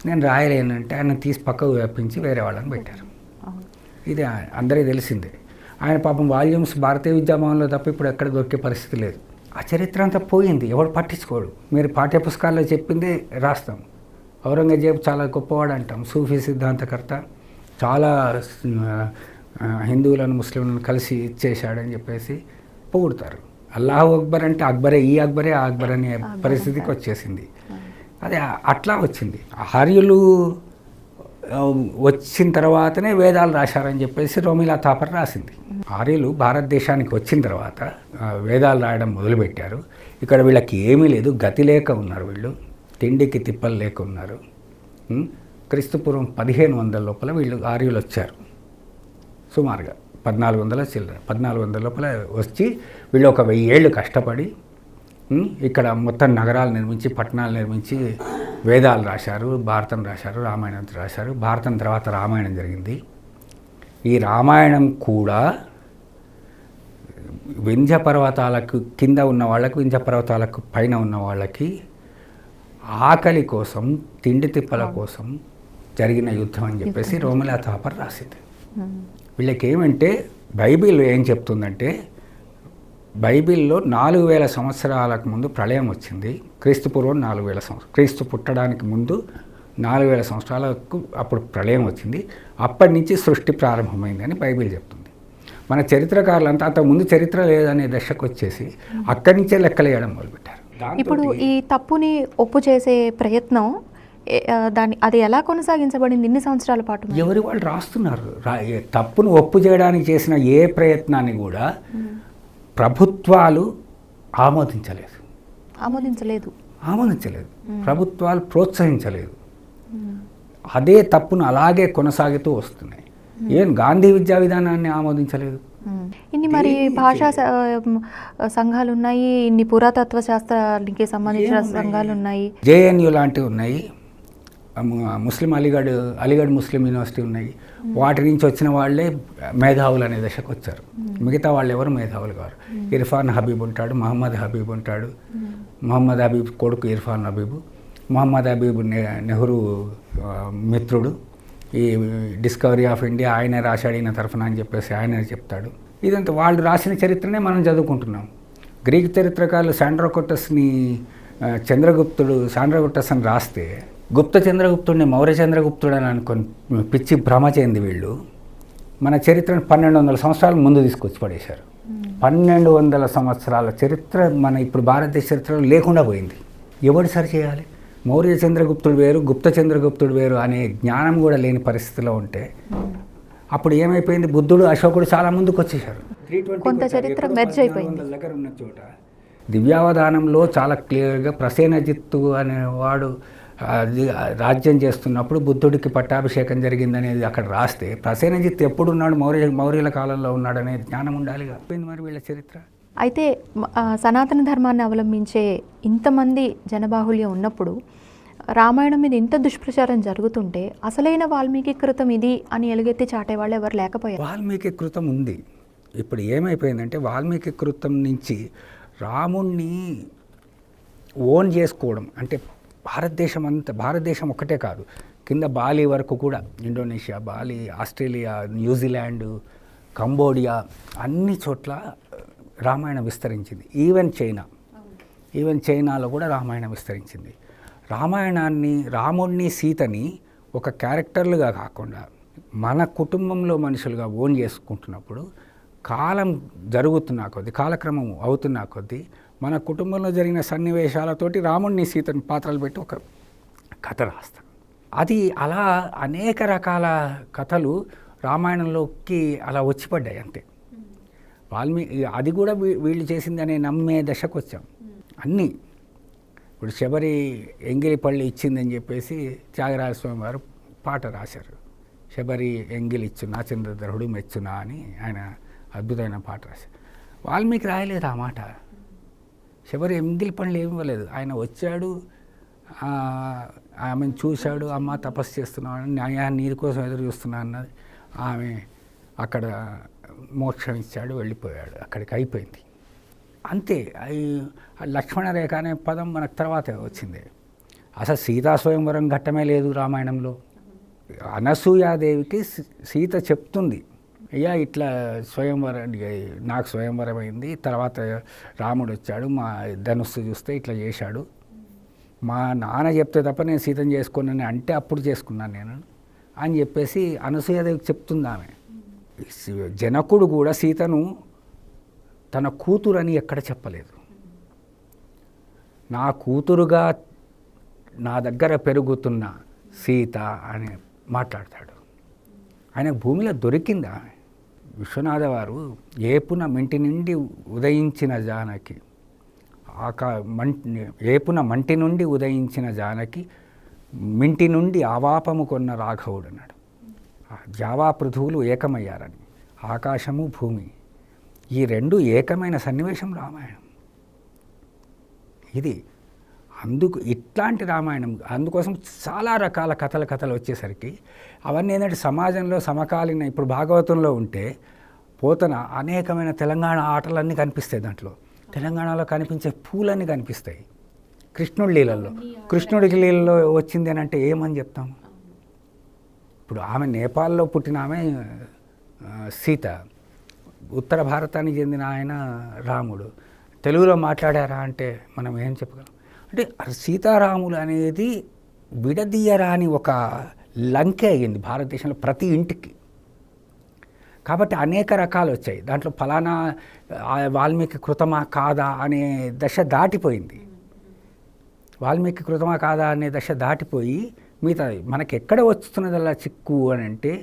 నేను రాయలేనంటే ఆయన తీసి పక్కకు వ్యాపించి వేరే వాళ్ళని పెట్టారు. ఇది అందరికీ తెలిసిందే. ఆయన పాపం వాల్యూమ్స్ భారతీయ విద్యాభవన్లో తప్ప ఇప్పుడు ఎక్కడ దొరికే పరిస్థితి లేదు. ఆ చరిత్ర అంతా పోయింది, ఎవడు పట్టించుకోడు. మీరు పాఠ్యపుస్తకాల్లో చెప్పిందే రాస్తాం. ఔరంగజేబు చాలా గొప్పవాడు అంటాం, సూఫీ సిద్ధాంతకర్త, చాలా హిందువులను ముస్లింలను కలిసి ఇచ్చేశాడని చెప్పేసి పొగుడతారు. అల్లాహు అక్బర్ అంటే అక్బరే, ఈ అక్బరే ఆ అక్బర్ అనే పరిస్థితికి వచ్చేసింది. అదే అట్లా వచ్చింది. ఆర్యులు వచ్చిన తర్వాతనే వేదాలు రాశారని చెప్పేసి రోమిలా థాపర్ రాసింది. ఆర్యులు భారతదేశానికి వచ్చిన తర్వాత వేదాలు రాయడం మొదలుపెట్టారు. ఇక్కడ వీళ్ళకి ఏమీ లేదు, గతి లేక ఉన్నారు, వీళ్ళు తిండికి తిప్పలు లేక ఉన్నారు. క్రీస్తుపూర్వం 1500 లోపల వీళ్ళు ఆర్యులు వచ్చారు. సుమారుగా 1400 చిల్లర 1400 లోపల వచ్చి వీళ్ళు ఒక 1000 ఏళ్ళు కష్టపడి ఇక్కడ మొత్తం నగరాలు నిర్మించి, పట్టణాలు నిర్మించి, వేదాలు రాశారు, భారతం రాశారు, రామాయణం రాశారు. భారతం తర్వాత రామాయణం జరిగింది. ఈ రామాయణం కూడా వింధ్య పర్వతాలకు కింద ఉన్న వాళ్ళకి, వింధ్య పర్వతాలకు పైన ఉన్న వాళ్ళకి ఆకలి కోసం, తిండి తిప్పల కోసం జరిగిన యుద్ధం అని చెప్పేసి రోమిలా థాపర్ రాసింది. వీళ్ళకి ఏమంటే బైబిల్ ఏం చెప్తుందంటే, బైబిల్లో 4000 సంవత్సరాలకు ముందు ప్రళయం వచ్చింది. క్రీస్తుపూర్వం 4000 సంవత్సరాలు, క్రీస్తు పుట్టడానికి ముందు 4000 సంవత్సరాలకు అప్పుడు ప్రళయం వచ్చింది. అప్పటి నుంచి సృష్టి ప్రారంభమైందని బైబిల్ చెప్తుంది. మన చరిత్రకారులంతా అంతకుముందు చరిత్ర లేదనే దశకు వచ్చేసి అక్కడి నుంచే లెక్కలేయడం మొదలుపెట్టారు. ఇప్పుడు ఈ తప్పుని ఒప్పు చేసే ప్రయత్నం అది ఎలా కొనసాగించబడింది ఇన్ని సంవత్సరాల పాటు? ఎవరి వాళ్ళు రాస్తున్నారు. తప్పును ఒప్పు చేయడానికి చేసిన ఏ ప్రయత్నాన్ని కూడా ప్రభుత్వాలు ఆమోదించలేదు. ప్రభుత్వాలు ప్రోత్సహించలేదు. అదే తప్పును అలాగే కొనసాగుతూ వస్తున్నాయి. ఏం గాంధీ విద్యా విధానాన్ని ఆమోదించలేదు. ఇన్ని మరి భాషా సంఘాలు ఉన్నాయి, ఇన్ని పురాతత్వ శాస్త్రానికి సంబంధించిన సంఘాలు ఉన్నాయి, జేఎన్యు లాంటివి ఉన్నాయి, ముస్లిం అలీగఢ్ ముస్లిం యూనివర్సిటీ ఉన్నాయి. వాటి నుంచి వచ్చిన వాళ్ళే మేధావులు అనే దశకు వచ్చారు. మిగతా వాళ్ళు ఎవరు మేధావులు కారు. ఇర్ఫాన్ హబీబ్ ఉంటాడు, మహమ్మద్ హబీబ్ ఉంటాడు. మహమ్మద్ హబీబ్ కొడుకు ఇర్ఫాన్ హబీబ్. మహమ్మద్ హబీబ్ నెహ్రూ మిత్రుడు. ఈ డిస్కవరీ ఆఫ్ ఇండియా ఆయనే రాశాడు ఈయన తరఫున అని చెప్పేసి ఆయనే చెప్తాడు. ఇదంతా వాళ్ళు రాసిన చరిత్రనే మనం చదువుకుంటున్నాం. గ్రీక్ చరిత్రకారులు సాండ్రగుప్టస్ అని రాస్తే గుప్త చంద్రగుప్తుడిని మౌర్య చంద్రగుప్తుడు అని అనుకొని పిచ్చి భ్రమ చెంది వీళ్ళు మన చరిత్రను 1200 సంవత్సరాల ముందు తీసుకొచ్చి పడేశారు. 1200 సంవత్సరాల చరిత్ర మన ఇప్పుడు భారతదేశ చరిత్రలో లేకుండా పోయింది. ఎవరు సరి చేయాలి? మౌర్య చంద్రగుప్తుడు వేరు, గుప్త చంద్రగుప్తుడు వేరు అనే జ్ఞానం కూడా లేని పరిస్థితిలో ఉంటే అప్పుడు ఏమైపోయింది? బుద్ధుడు, అశోకుడు చాలా ముందుకు వచ్చేసారు. కొంత చరిత్ర మెర్జ్ అయిపోయింది. దగ్గర ఉన్న చోట దివ్యావధానంలో చాలా క్లియర్గా ప్రసేనజిత్తు అనేవాడు రాజ్యం చేస్తున్నప్పుడు బుద్ధుడికి పట్టాభిషేకం జరిగిందనేది అక్కడ రాస్తే ప్రసేనజిత్ ఎప్పుడున్నాడు? మౌర్యుల కాలంలో ఉన్నాడనే జ్ఞానం ఉండాలిగా. మరి వీళ్ళ చరిత్ర. అయితే సనాతన ధర్మాన్ని అవలంబించే ఇంతమంది జనబాహుల్యం ఉన్నప్పుడు రామాయణం మీద ఇంత దుష్ప్రచారం జరుగుతుంటే అసలైన వాల్మీకి కృతం ఇది అని ఎలుగెత్తి చాటేవాళ్ళు ఎవరు లేకపోయారు. వాల్మీకి కృతం ఉంది. ఇప్పుడు ఏమైపోయిందంటే వాల్మీకి కృతం నుంచి రాముణ్ణి ఓన్ చేసుకోవడం అంటే భారతదేశం ఒక్కటే కాదు, కింద బాలి వరకు కూడా, Indonesia, Bali, Australia, New Zealand, Cambodia అన్ని చోట్ల రామాయణం విస్తరించింది. ఈవెన్ చైనాలో కూడా రామాయణం విస్తరించింది. రాముణ్ణి సీతని ఒక క్యారెక్టర్లుగా కాకుండా మన కుటుంబంలో మనుషులుగా ఓన్ చేసుకుంటున్నప్పుడు కాలం జరుగుతున్న కొద్దీ, కాలక్రమం అవుతున్న కొద్దీ మన కుటుంబంలో జరిగిన సన్నివేశాలతోటి రాముణ్ణి సీతని పాత్రలు పెట్టి ఒక కథ రాస్తాం. అది అలా అనేక రకాల కథలు రామాయణంలోకి అలా వచ్చిపడ్డాయి అంతే. అది కూడా వీళ్ళు చేసింది అనే నమ్మే దశకు వచ్చాం. అన్నీ ఇప్పుడు శబరి ఎంగిలిపళ్ళు ఇచ్చిందని చెప్పేసి త్యాగరాజస్వామి వారు పాట రాశారు. శబరి ఎంగిలిచ్చునా చంద్రధరుడు మెచ్చునా అని ఆయన అద్భుతమైన పాట రాశారు. వాల్మీకి రాయలేదు ఆ మాట. శబరి ఎంగిలి పనులు ఏమి ఇవ్వలేదు. ఆయన వచ్చాడు, ఆమెను చూశాడు, అమ్మ తపస్సు చేస్తున్నాడు, నీరు కోసం ఎదురు చూస్తున్నా అన్నది. ఆమె అక్కడ మోక్షం ఇచ్చాడు, వెళ్ళిపోయాడు, అక్కడికి అయిపోయింది అంతే. లక్ష్మణ రేఖ అనే పదం మనకు తర్వాతే వచ్చింది. అసలు సీతా స్వయంవరం ఘట్టమే లేదు రామాయణంలో. అనసూయాదేవికి సీత చెప్తుంది, అయ్యా ఇట్లా స్వయంవరం, నాకు స్వయంవరం అయింది, తర్వాత రాముడు వచ్చాడు, మా ధనుస్సు చూస్తే ఇట్లా చేశాడు, మా నాన్న చెప్తే తప్ప నేను సీతను చేసుకున్నాను అంటే అప్పుడు చేసుకున్నాను నేను అని చెప్పేసి అనసూయాదేవికి చెప్తుంది ఆమె. జనకుడు కూడా సీతను తన కూతురని ఎక్కడ చెప్పలేదు. నా కూతురుగా నా దగ్గర పెరుగుతున్న సీత అని మాట్లాడతాడు. ఆయన భూమిలో దొరికింది ఆమె. విశ్వనాథ వారు ఏపున మంటి నుండి ఉదయించిన జానకి, ఏపున మంటి నుండి ఉదయించిన జానకి మింటి నుండి ఆవాపము కొన్న రాఘవుడు అన్నాడు. జావా పృథువులు ఏకమయ్యారని, ఆకాశము భూమి ఈ రెండు ఏకమైన సన్నివేశం రామాయణం. ఇది అందుకు ఇట్లాంటి రామాయణం. అందుకోసం చాలా రకాల కథలు వచ్చేసరికి అవన్నీ ఏంటంటే సమాజంలో సమకాలీన ఇప్పుడు భాగవతంలో ఉంటే పోతన అనేకమైన తెలంగాణ ఆటలన్నీ కనిపిస్తాయి. దాంట్లో తెలంగాణలో కనిపించే పూలన్నీ కనిపిస్తాయి. కృష్ణుడి లీలల్లో, కృష్ణుడి లీలలో వచ్చింది అని అంటే ఏమని చెప్తాము? ఇప్పుడు ఆమె నేపాల్లో పుట్టిన ఆమె సీత, ఉత్తర భారతానికి చెందిన ఆయన రాముడు. తెలుగులో మాట్లాడారా అంటే మనం ఏం చెప్పగలం? అంటే సీతారాములు అనేది విడదీయరాని ఒక లంకే అయ్యింది భారతదేశంలో ప్రతి ఇంటికి. కాబట్టి అనేక రకాలు వచ్చాయి. దాంట్లో ఫలానా వాల్మీకి కృతమా కాదా అనే దశ దాటిపోయింది. వాల్మీకి కృతమా కాదా అనే దశ దాటిపోయి మిగతా మనకి ఎక్కడ వస్తున్నదల్లా చిక్కు అని అంటే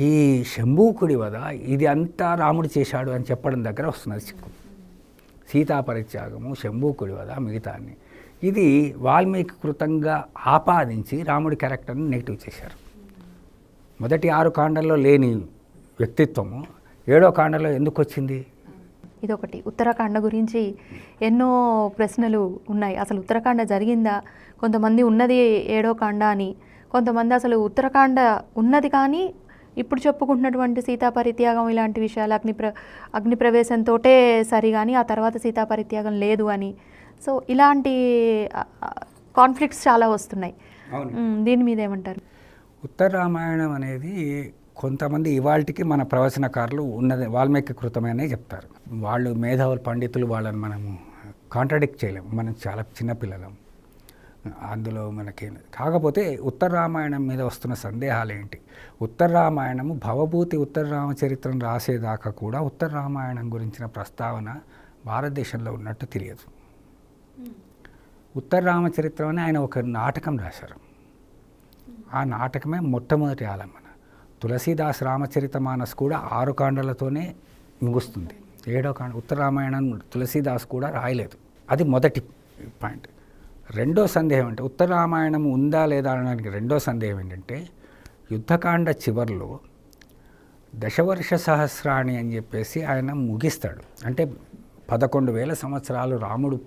ఈ శంభూకుడి వద ఇది అంతా రాముడు చేశాడు అని చెప్పడం దగ్గర వస్తున్నది చిక్కు. సీతాపరిత్యాగము, శంభూకుడి వద, మిగతాన్ని ఇది వాల్మీకి కృతంగా ఆపాదించి రాముడి క్యారెక్టర్ని నెగిటివ్ చేశారు. మొదటి 6 కాండల్లో లేని వ్యక్తిత్వము 7వ కాండలో ఎందుకు వచ్చింది? ఇదొకటి. ఉత్తరాఖండ గురించి ఎన్నో ప్రశ్నలు ఉన్నాయి. అసలు ఉత్తరాఖండ జరిగిందా? కొంతమంది ఉన్నది 7వ కాండ అని, కొంతమంది అసలు ఉత్తరాఖండ ఉన్నది కానీ ఇప్పుడు చెప్పుకుంటున్నటువంటి సీతాపరిత్యాగం ఇలాంటి విషయాలు అగ్నిప్రవేశంతో సరి కానీ ఆ తర్వాత సీతాపరిత్యాగం లేదు అని. సో ఇలాంటి కాన్ఫ్లిక్ట్స్ చాలా వస్తున్నాయి. దీని మీద ఏమంటారు? ఉత్తర రామాయణం అనేది కొంతమంది ఇవాళకి మన ప్రవచనకారులు ఉన్నది వాల్మీకి కృతమనే చెప్తారు. వాళ్ళు మేధావులు, పండితులు, వాళ్ళని మనము కాంట్రాడిక్ట్ చేయలేము. మనం చాలా చిన్నపిల్లలం, అందులో మనకి. కాకపోతే ఉత్తర రామాయణం మీద వస్తున్న సందేహాలు ఏంటి? ఉత్తర రామాయణము భవభూతి ఉత్తర రామచరిత్రను రాసేదాకా కూడా ఉత్తర రామాయణం గురించిన ప్రస్తావన భారతదేశంలో ఉన్నట్టు తెలియదు. ఉత్తర రామచరిత్రం అని ఆయన ఒక నాటకం రాశారు. ఆ నాటకమే మొట్టమొదటి ఆలంబన. తులసీదాస్ రామచరితమానస్ కూడా 6 కాండలతోనే ముగుస్తుంది. 7వ కాండ ఉత్తర రామాయణం తులసీదాస్ కూడా రాయలేదు. అది మొదటి పాయింట్. రెండో సందేహం అంటే ఉత్తర రామాయణం ఉందా లేదా అనడానికి రెండో సందేహం ఏంటంటే యుద్ధకాండ చివరిలో దశవర్ష సహస్రాణి అని చెప్పేసి ఆయన ముగిస్తాడు. అంటే 11,000 సంవత్సరాలు రాముడు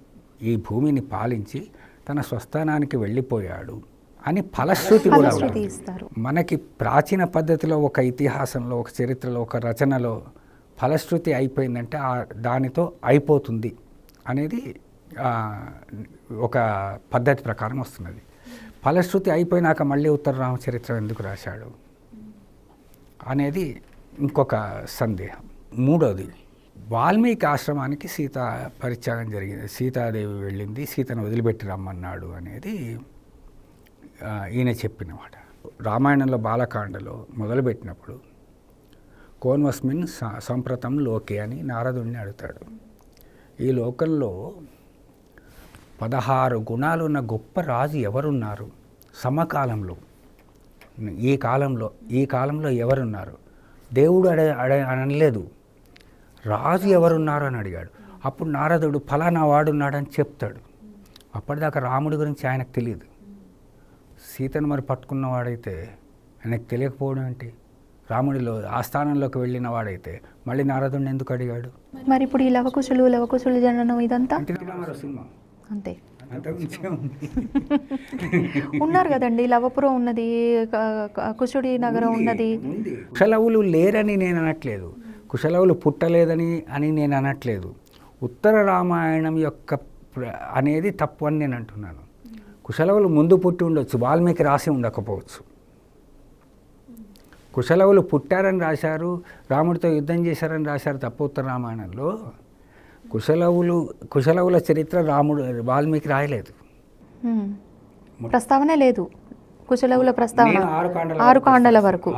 ఈ భూమిని పాలించి తన స్వస్థానానికి వెళ్ళిపోయాడు అని ఫలశ్రుతి కూడా ఇస్తారు. మనకి ప్రాచీన పద్ధతిలో ఒక ఇతిహాసంలో, ఒక చరిత్రలో, ఒక రచనలో ఫలశ్రుతి అయిపోయిందంటే దానితో అయిపోతుంది అనేది ఒక పద్ధతి ప్రకారం వస్తున్నది. ఫలశ్రుతి అయిపోయినాక మళ్ళీ ఉత్తర రామచరిత్ర ఎందుకు రాశాడు అనేది ఇంకొక సందేహం. మూడోది, వాల్మీకి ఆశ్రమానికి సీతా పరిత్యాగం జరిగింది, సీతాదేవి వెళ్ళింది, సీతను వదిలిపెట్టి రమ్మన్నాడు అనేది ఈయన చెప్పిన మాట. రామాయణంలో బాలకాండలో మొదలుపెట్టినప్పుడు కోన్వస్మిన్ సంప్రతం లోకే అని నారదుడిని అడుగుతాడు. ఈ లోకంలో 16 గుణాలు ఉన్న గొప్ప రాజు ఎవరున్నారు సమకాలంలో? ఈ కాలంలో ఎవరున్నారు? దేవుడు అనలేదు, రాజు ఎవరున్నారు అని అడిగాడు. అప్పుడు నారదుడు ఫలానా వాడున్నాడని చెప్తాడు. అప్పటిదాకా రాముడి గురించి ఆయనకు తెలియదు. సీతను మరి పట్టుకున్నవాడైతే ఆయనకు తెలియకపోవడం ఏంటి? రాముడిలో ఆస్థానంలోకి వెళ్ళిన వాడైతే మళ్ళీ నారదుడిని ఎందుకు అడిగాడు? మరి ఇప్పుడు ఈ లవకుశులు జననం ఇదంతా అంతే ఉన్నారు కదండి. లవపురం ఉన్నది, కుశుడి నగరం ఉన్నది. కుశలవులు లేరని నేను అనట్లేదు, కుశలవులు పుట్టలేదని నేను అనట్లేదు. ఉత్తర రామాయణం యొక్క అనేది తప్పు అని నేను అంటున్నాను. కుశలవులు ముందు పుట్టి ఉండొచ్చు, వాల్మీకి రాసి ఉండకపోవచ్చు. కుశలవులు పుట్టారని రాశారు, రాముడితో యుద్ధం చేశారని రాశారు తప్ప ఉత్తర రామాయణంలో కుశలవుల చరిత్ర వాల్మీకి రాయలేదు. ప్రస్తావనే లేదు కుశలవుల ప్రస్తావన. 6 కాండల వరకు.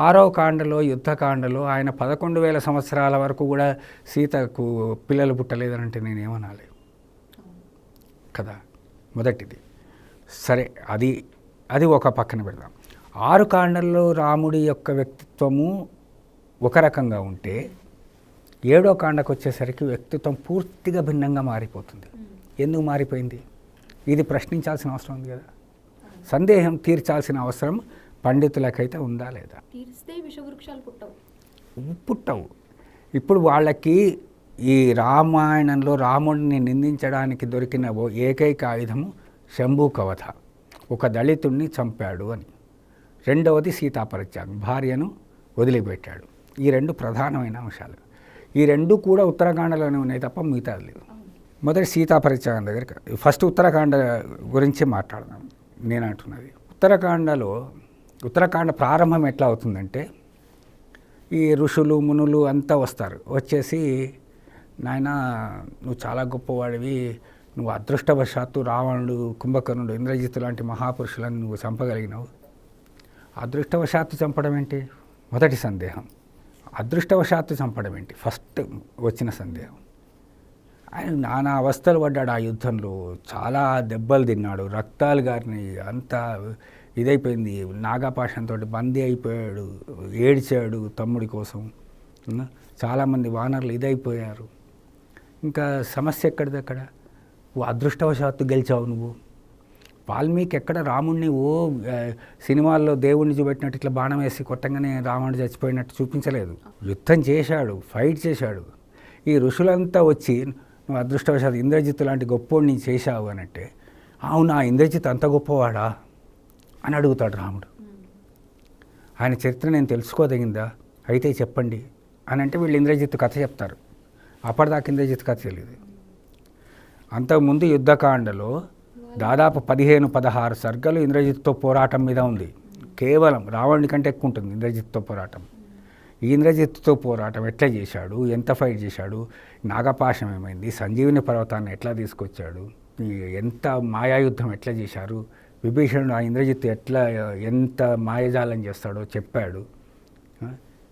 6వ కాండలో యుద్ధకాండలో ఆయన 11,000 సంవత్సరాల వరకు కూడా సీతకు పిల్లలు పుట్టలేదనంటే నేనేమనాలి కదా. మొదటిది సరే, అది ఒక పక్కన పెడదాం. 6 కాండల్లో రాముడి యొక్క వ్యక్తిత్వము ఒక రకంగా ఉంటే 7వ కాండకు వచ్చేసరికి వ్యక్తిత్వం పూర్తిగా భిన్నంగా మారిపోతుంది. ఎందుకు మారిపోయింది? ఇది ప్రశ్నించాల్సిన అవసరం ఉంది కదా, సందేహం తీర్చాల్సిన అవసరం పండితులకైతే ఉందా లేదా? తీరిస్తే విషవృక్షాలు పుట్టవు. ఇప్పుడు వాళ్ళకి ఈ రామాయణంలో రాముడిని నిందించడానికి దొరికిన ఏకైక ఆయుధము శంభు కవధ, ఒక దళితుణ్ణి చంపాడు అని. రెండవది సీతాపరిత్యాగం, భార్యను వదిలిపెట్టాడు. ఈ రెండు ప్రధానమైన అంశాలు. ఈ రెండు కూడా ఉత్తరాఖండలోనే ఉన్నాయి తప్ప మిగతా లేవు. మొదటి సీతాపరిత్యాగం దగ్గర ఫస్ట్ ఉత్తరాఖండ గురించి మాట్లాడదాం. నేను అంటున్నది ఉత్తరాఖండ ప్రారంభం ఎట్లా అవుతుందంటే, ఈ ఋషులు మునులు అంతా వస్తారు. వచ్చేసి నాయన నువ్వు చాలా గొప్పవాడివి, నువ్వు అదృష్టవశాత్తు రావణుడు, కుంభకర్ణుడు, ఇంద్రజిత్తు లాంటి మహాపురుషులను నువ్వు చంపగలిగినావు. అదృష్టవశాత్తు చంపడం ఏంటి? మొదటి సందేహం. అదృష్టవశాత్తు చంపడం ఏంటి? ఫస్ట్ వచ్చిన సందేహం. ఆయన నానా అవస్థలు పడ్డాడు ఆ యుద్ధంలో, చాలా దెబ్బలు తిన్నాడు, రక్తాలు గారిని, అంతా ఇదైపోయింది. నాగాపాషంతో బందీ అయిపోయాడు, ఏడ్చాడు తమ్ముడి కోసం. చాలామంది వానరులు ఇదైపోయారు. ఇంకా సమస్య ఎక్కడిదక్కడ. నువ్వు అదృష్టవశాత్తు గెలిచావు. నువ్వు వాల్మీకి ఎక్కడ రాముడిని సినిమాల్లో దేవుడిని చూపెట్టినట్టు ఇట్లా బాణం వేసి కొట్టంగానే రావణుడు చచ్చిపోయినట్టు చూపించలేదు. యుద్ధం చేశాడు, ఫైట్ చేశాడు. ఈ ఋషులంతా వచ్చి నువ్వు అదృష్టవశాత్తు ఇంద్రజిత్తు లాంటి గొప్పోడిని చేశావు అని అంటే, అవునా ఇంద్రజిత్తు అంత గొప్పవాడా అని అడుగుతాడు రాముడు. ఆయన చరిత్ర నేను తెలుసుకోదగిందా? అయితే చెప్పండి అని అంటే వీళ్ళు ఇంద్రజిత్తు కథ చెప్తారు. అప్పటిదాకా ఇంద్రజిత్తు కథ తెలియదు. అంతకుముందు యుద్ధకాండలో దాదాపు 15-16 సర్గలు ఇంద్రజిత్తుతో పోరాటం మీద ఉంది. కేవలం రావణుడి కంటే ఎక్కువ ఉంటుంది ఇంద్రజిత్తుతో పోరాటం. ఈ ఇంద్రజిత్తుతో పోరాటం ఎట్లా చేశాడు, ఎంత ఫైట్ చేశాడు, నాగపాశం ఏమైంది, సంజీవిని పర్వతాన్ని ఎట్లా తీసుకొచ్చాడు, ఎంత మాయాయుద్ధం ఎట్లా చేశారు, విభీషణుడు ఆ ఇంద్రజిత్తు ఎట్లా ఎంత మాయజాలం చేస్తాడో చెప్పాడు.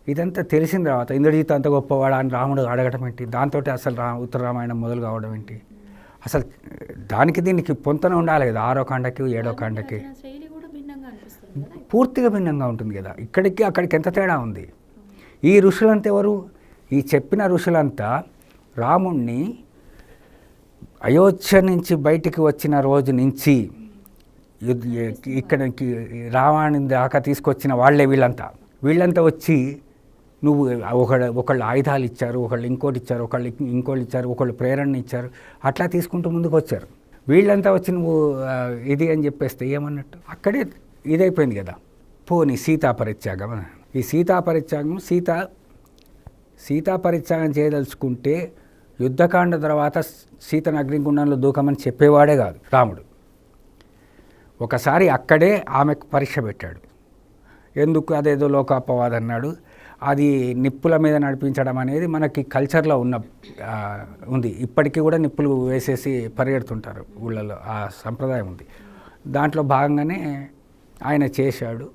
ఇదంతా తెలిసిన తర్వాత ఇంద్రజిత్తు అంత గొప్పవాడా అని రాముడు అడగడం ఏంటి? దాంతో అసలు ఉత్తర రామాయణం మొదలు కావడం ఏంటి? అసలు దానికి దీనికి పొంతన ఉండాలి కదా. 6వ కాండకి 7వ కాండకి పూర్తిగా భిన్నంగా ఉంటుంది కదా. ఇక్కడికి అక్కడికి ఎంత తేడా ఉంది. ఈ ఋషులంతా ఎవరు? ఈ చెప్పిన ఋషులంతా రాముణ్ణి అయోధ్య నుంచి బయటికి వచ్చిన రోజు నుంచి ఇక్కడికి రావణుని దాకా తీసుకొచ్చిన వాళ్ళే వీళ్ళంతా వచ్చి నువ్వు ఒకళ్ళు ఆయుధాలు ఇచ్చారు, ఒకళ్ళు ఇంకోటి ఇచ్చారు, ఇంకోళ్ళు ఇచ్చారు, ఒకళ్ళు ప్రేరణ ఇచ్చారు, అట్లా తీసుకుంటూ ముందుకు వచ్చారు. వీళ్ళంతా వచ్చి నువ్వు ఇది అని చెప్పేస్తే ఏమన్నట్టు? అక్కడే ఇదైపోయింది కదా. పోనీ సీతాపరిత్యాగం. ఈ సీతాపరిత్యాగం సీతాపరిత్యాగం చేయదలుచుకుంటే యుద్ధకాండ తర్వాత సీతను అగ్నిగుండంలో దూకమని చెప్పేవాడే కాదు రాముడు. ఒకసారి అక్కడే ఆమెకు పరీక్ష పెట్టాడు. ఎందుకు? అదేదో లోకాపవాదం అన్నాడు. అది నిప్పుల మీద నడిపించడం అనేది మనకి కల్చర్లో ఉంది. ఇప్పటికీ కూడా నిప్పులు వేసేసి పరిగెడుతుంటారు ఊళ్ళలో, ఆ సంప్రదాయం ఉంది. దాంట్లో భాగంగానే ఆయన చేశాడు.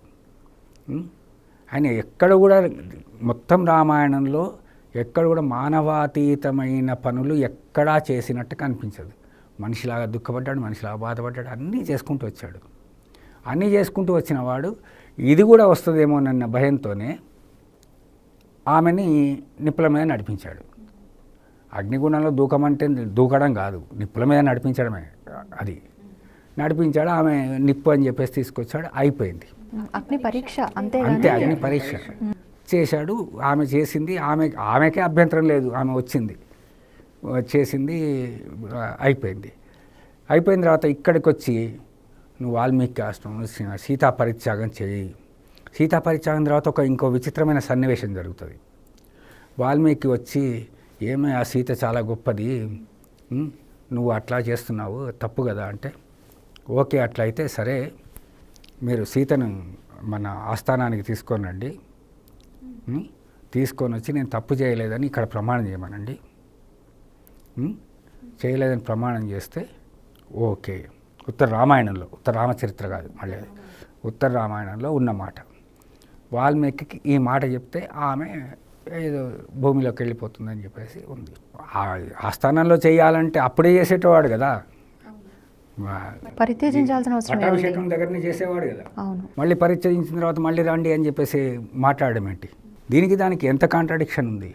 ఆయన ఎక్కడ కూడా మొత్తం రామాయణంలో ఎక్కడ కూడా మానవాతీతమైన పనులు ఎక్కడా చేసినట్టు కనిపించదు. మనిషిలాగా దుఃఖపడ్డాడు, మనిషిలాగా బాధపడ్డాడు, అన్నీ చేసుకుంటూ వచ్చాడు. అన్నీ చేసుకుంటూ వచ్చిన వాడు ఇది కూడా వస్తుందేమోనన్న భయంతోనే ఆమెని నిప్పుల మీద నడిపించాడు. అగ్నిగుండంలో దూకమంటే దూకడం కాదు, నిప్పుల మీద నడిపించడమే. అది నడిపించాడు. ఆమె నిప్పు అని చెప్పేసి తీసుకొచ్చాడు. అయిపోయింది. అగ్ని పరీక్ష అంతే. అగ్ని పరీక్ష చేశాడు. ఆమె చేసింది. ఆమెకే అభ్యంతరం లేదు. ఆమె వచ్చింది, చేసింది, అయిపోయింది. అయిపోయిన తర్వాత ఇక్కడికి వచ్చి నువ్వు వాల్మీకి ఆశ్రమంలో సీతాపరిత్యాగం చేయి. సీతాపరిత్యాగం తర్వాత ఇంకో విచిత్రమైన సన్నివేశం జరుగుతుంది. వాల్మీకి వచ్చి ఏమై ఆ సీత చాలా గొప్పది, నువ్వు అట్లా చేస్తున్నావు, తప్పు కదా అంటే, ఓకే అట్లయితే సరే, మీరు సీతను మన ఆస్థానానికి తీసుకొనండి, తీసుకొని వచ్చి నేను తప్పు చేయలేదని ఇక్కడ ప్రమాణం చేయమనండి. చేయలేదని ప్రమాణం చేస్తే ఓకే. ఉత్తర రామచరిత్ర కాదు, మళ్ళీ ఉత్తర రామాయణంలో ఉన్నమాట. వాల్మీకి ఈ మాట చెప్తే ఆమె ఏదో భూమిలోకి వెళ్ళిపోతుందని చెప్పేసి ఉంది. ఆస్థానంలో చేయాలంటే అప్పుడే చేసేటవాడు కదా, పరిత్యజించాల్సిన అవసరం పట్టాభిషేకం దగ్గరనే చేసేవాడు కదా. మళ్ళీ పరిత్యజించిన తర్వాత మళ్ళీ రండి అని చెప్పేసి మాట్లాడడం ఏంటి? దీనికి దానికి ఎంత కాంట్రాడిక్షన్ ఉంది.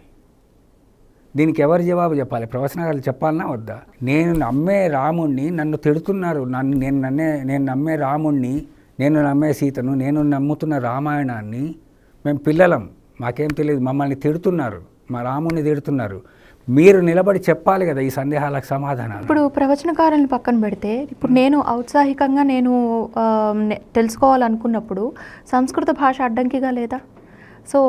దీనికి ఎవరు జవాబు చెప్పాలి? ప్రవచనకారులు చెప్పాలన్నా వద్దా? నేను నమ్మే రాముణ్ణి నన్ను తిడుతున్నారు, నేను నమ్మే రాముణ్ణి, నేను నమ్మే సీతను, నేను నమ్ముతున్న రామాయణాన్ని, మేము పిల్లలం, మాకేం తెలియదు, మమ్మల్ని తిడుతున్నారు, మా రాముణ్ణి తిడుతున్నారు, మీరు నిలబడి చెప్పాలి కదా ఈ సందేహాలకు సమాధానాలు. ఇప్పుడు ప్రవచనకారులను పక్కన పెడితే ఇప్పుడు నేను ఔత్సాహికంగా తెలుసుకోవాలనుకున్నప్పుడు సంస్కృత భాష అడ్డంకిగా లేదా? సో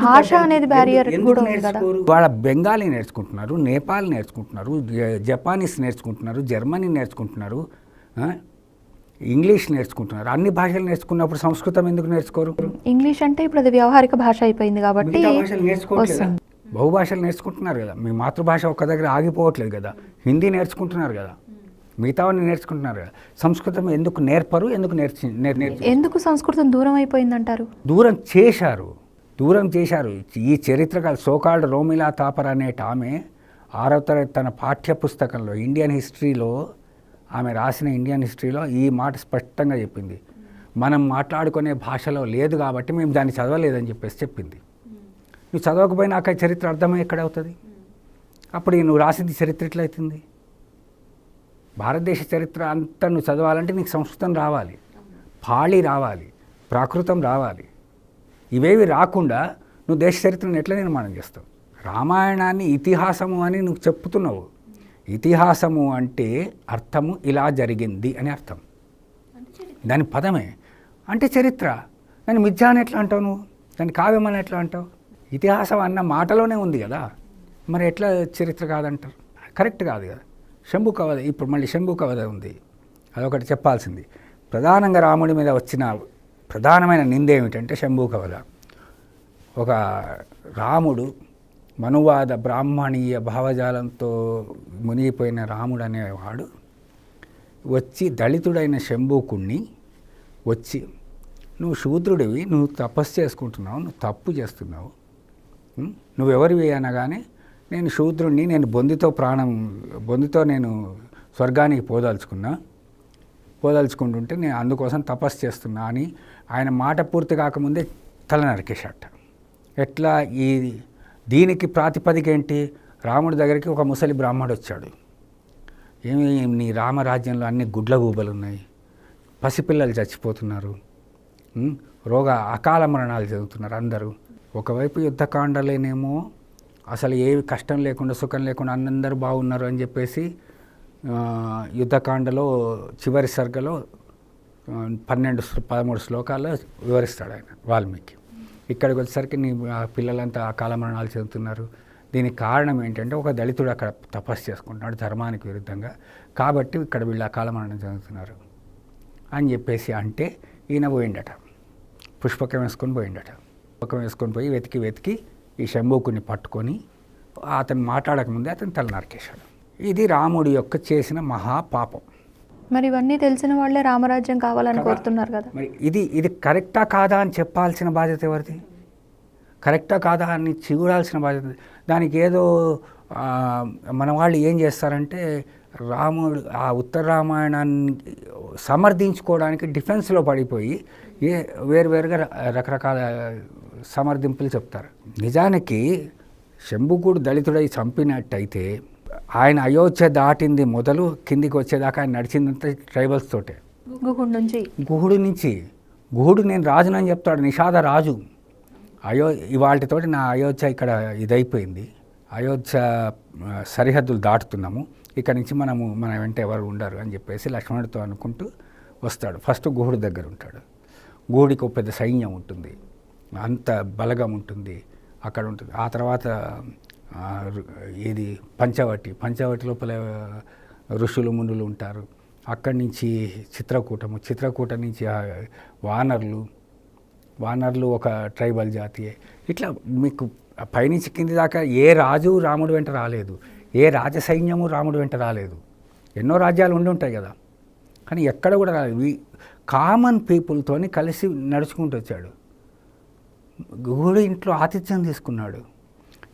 భాష అనేది బ్యారియర్ కూడా ఉంది కదా. వాళ్ళ బెంగాలీ నేర్చుకుంటున్నారు, నేపాల్ నేర్చుకుంటున్నారు, జపానీస్ నేర్చుకుంటున్నారు, జర్మనీ నేర్చుకుంటున్నారు, ఇంగ్లీష్ నేర్చుకుంటున్నారు. అన్ని భాషలు నేర్చుకున్నప్పుడు సంస్కృతం ఎందుకు నేర్చుకోరు? ఇంగ్లీష్ అంటే ఇప్పుడు అది వ్యవహారిక భాష అయిపోయింది కాబట్టి నేర్చుకోవట్లేదు. బహుభాషలు నేర్చుకుంటున్నారు కదా. మీ మాతృభాష ఒక్క దగ్గర ఆగిపోవట్లేదు కదా. హిందీ నేర్చుకుంటున్నారు కదా, మిగతావన్నీ నేర్చుకుంటున్నారు కదా. సంస్కృతం ఎందుకు నేర్పరు? ఎందుకు సంస్కృతం దూరం అయిపోయిందంటారు? దూరం చేశారు. ఈ చరిత్రకాలు సోకాల్డ్ రోమిలా థాపర్ అనేట ఆమె 6వ తరగతి తన పాఠ్య పుస్తకంలో ఇండియన్ హిస్టరీలో ఆమె రాసిన ఇండియన్ హిస్టరీలో ఈ మాట స్పష్టంగా చెప్పింది. మనం మాట్లాడుకునే భాషలో లేదు కాబట్టి మేము దాన్ని చదవలేదని చెప్పేసి చెప్పింది. నువ్వు చదవకపోయినా అక్కడ చరిత్ర అర్థమై ఎక్కడవుతుంది? అప్పుడు నువ్వు రాసింది చరిత్ర ఎట్లయితుంది? భారతదేశ చరిత్ర అంతా నువ్వు చదవాలంటే నీకు సంస్కృతం రావాలి, పాళీ రావాలి, ప్రాకృతం రావాలి. ఇవేవి రాకుండా నువ్వు దేశ చరిత్రను ఎట్లా నిర్మాణం చేస్తావు? రామాయణాన్ని ఇతిహాసము అని నువ్వు చెప్తున్నావు. ఇతిహాసము అంటే అర్థము ఇలా జరిగింది అని అర్థం. దాని పదమే అంటే చరిత్ర. దాన్ని మిథ్యా అని ఎట్లా అంటావు నువ్వు? దాన్ని కావ్యం అని ఎట్లా అంటావు? ఇతిహాసం అన్న మాటలోనే ఉంది కదా, మరి ఎట్లా చరిత్ర కాదంటారు? కరెక్ట్ కాదు కదా. శంభు కవధ, ఇప్పుడు మళ్ళీ శంభు కవధ ఉంది, అదొకటి చెప్పాల్సింది. ప్రధానంగా రాముడి మీద వచ్చిన ప్రధానమైన నింద ఏమిటంటే శంభు కవధ. ఒక రాముడు మనువాద బ్రాహ్మణీయ భావజాలంతో మునిగిపోయిన రాముడు అనేవాడు వచ్చి దళితుడైన శంభుకుణ్ణి వచ్చి, నువ్వు శూద్రుడివి, నువ్వు తపస్సు చేసుకుంటున్నావు, నువ్వు తప్పు చేస్తున్నావు, నువ్వెవరివి అనగానే నేను శూద్రుణ్ణి, నేను బొందితో నేను స్వర్గానికి పోదలుచుకుంటుంటే నేను అందుకోసం తపస్సు చేస్తున్నా అని ఆయన మాట పూర్తి కాకముందే తల నరికేశాట. ఎట్లా? దీనికి ప్రాతిపదిక ఏంటి? రాముడి దగ్గరికి ఒక ముసలి బ్రాహ్మడు వచ్చాడు. ఏమి, నీ రామరాజ్యంలో అన్ని గుడ్ల గూబలు ఉన్నాయి, పసిపిల్లలు చచ్చిపోతున్నారు, అకాల మరణాలు జరుగుతున్నారు అందరూ. ఒకవైపు యుద్ధకాండలేనేమో అసలు ఏ కష్టం లేకుండా సుఖం లేకుండా అందరూ బాగున్నారు అని చెప్పేసి యుద్ధకాండలో చివరి సర్గలో 12-13 శ్లోకాల్లో వివరిస్తాడు ఆయన వాల్మీకి. ఇక్కడికి వచ్చేసరికి నీ పిల్లలంతా అకాల మరణాలు చెందుతున్నారు. దీనికి కారణం ఏంటంటే ఒక దళితుడు అక్కడ తపస్సు చేసుకుంటున్నాడు ధర్మానికి విరుద్ధంగా, కాబట్టి ఇక్కడ వీళ్ళు అకాల మరణం చెందుతున్నారు అని చెప్పేసి అంటే ఈయన పోయిండట, పుష్పకం వేసుకొని పోయి వెతికి ఈ శంభుకుని పట్టుకొని అతను మాట్లాడకముందే అతను తల నరికేశాడు. ఇది రాముడి యొక్క చేసిన మహాపాపం. మరి ఇవన్నీ తెలిసిన వాళ్ళే రామరాజ్యం కావాలని కోరుతున్నారు కదా. మరి ఇది కరెక్టా కాదా అని చెప్పాల్సిన బాధ్యత ఎవరిది? కరెక్టా కాదా అని చూడాల్సిన బాధ్యత. దానికి ఏదో మన వాళ్ళు ఏం చేస్తారంటే రాముడు ఆ ఉత్తర రామాయణాన్ని సమర్థించుకోవడానికి డిఫెన్స్లో పడిపోయి వేరువేరుగా రకరకాల సమర్థింపులు చెప్తారు. నిజానికి శంభుకుడు దళితుడై చంపినట్టయితే ఆయన అయోధ్య దాటింది మొదలు కిందికి వచ్చేదాకా ఆయన నడిచిందంతా ట్రైబల్స్ తోటే. గుహుడు నేను రాజునని చెప్తాడు, నిషాద రాజు. ఇవాళతోటి నా అయోధ్య ఇక్కడ ఇదైపోయింది, అయోధ్య సరిహద్దులు దాటుతున్నాము, ఇక్కడ నుంచి మన వెంట ఎవరు ఉండరు అని చెప్పేసి లక్ష్మణుడితో అనుకుంటూ వస్తాడు. ఫస్ట్ గుహుడు దగ్గర ఉంటాడు. గుహుడికి ఒక పెద్ద సైన్యం ఉంటుంది, అంత బలగం ఉంటుంది, అక్కడ ఉంటుంది. ఆ తర్వాత ఇది పంచవటి లోపల ఋషులు మునులు ఉంటారు. అక్కడి నుంచి చిత్రకూట నుంచి వానర్లు ఒక ట్రైబల్ జాతి. ఇట్లా మీకు పైనుంచి కింది దాకా ఏ రాజు రాముడు వెంట రాలేదు, ఏ రాజసైన్యము రాముడు వెంట రాలేదు. ఎన్నో రాజ్యాలు ఉండి ఉంటాయి కదా, కానీ ఎక్కడ కూడా రాలేదు. కామన్ పీపుల్తోని కలిసి నడుచుకుంటూ వచ్చాడు. గుహుడు ఇంట్లో ఆతిథ్యం తీసుకున్నాడు.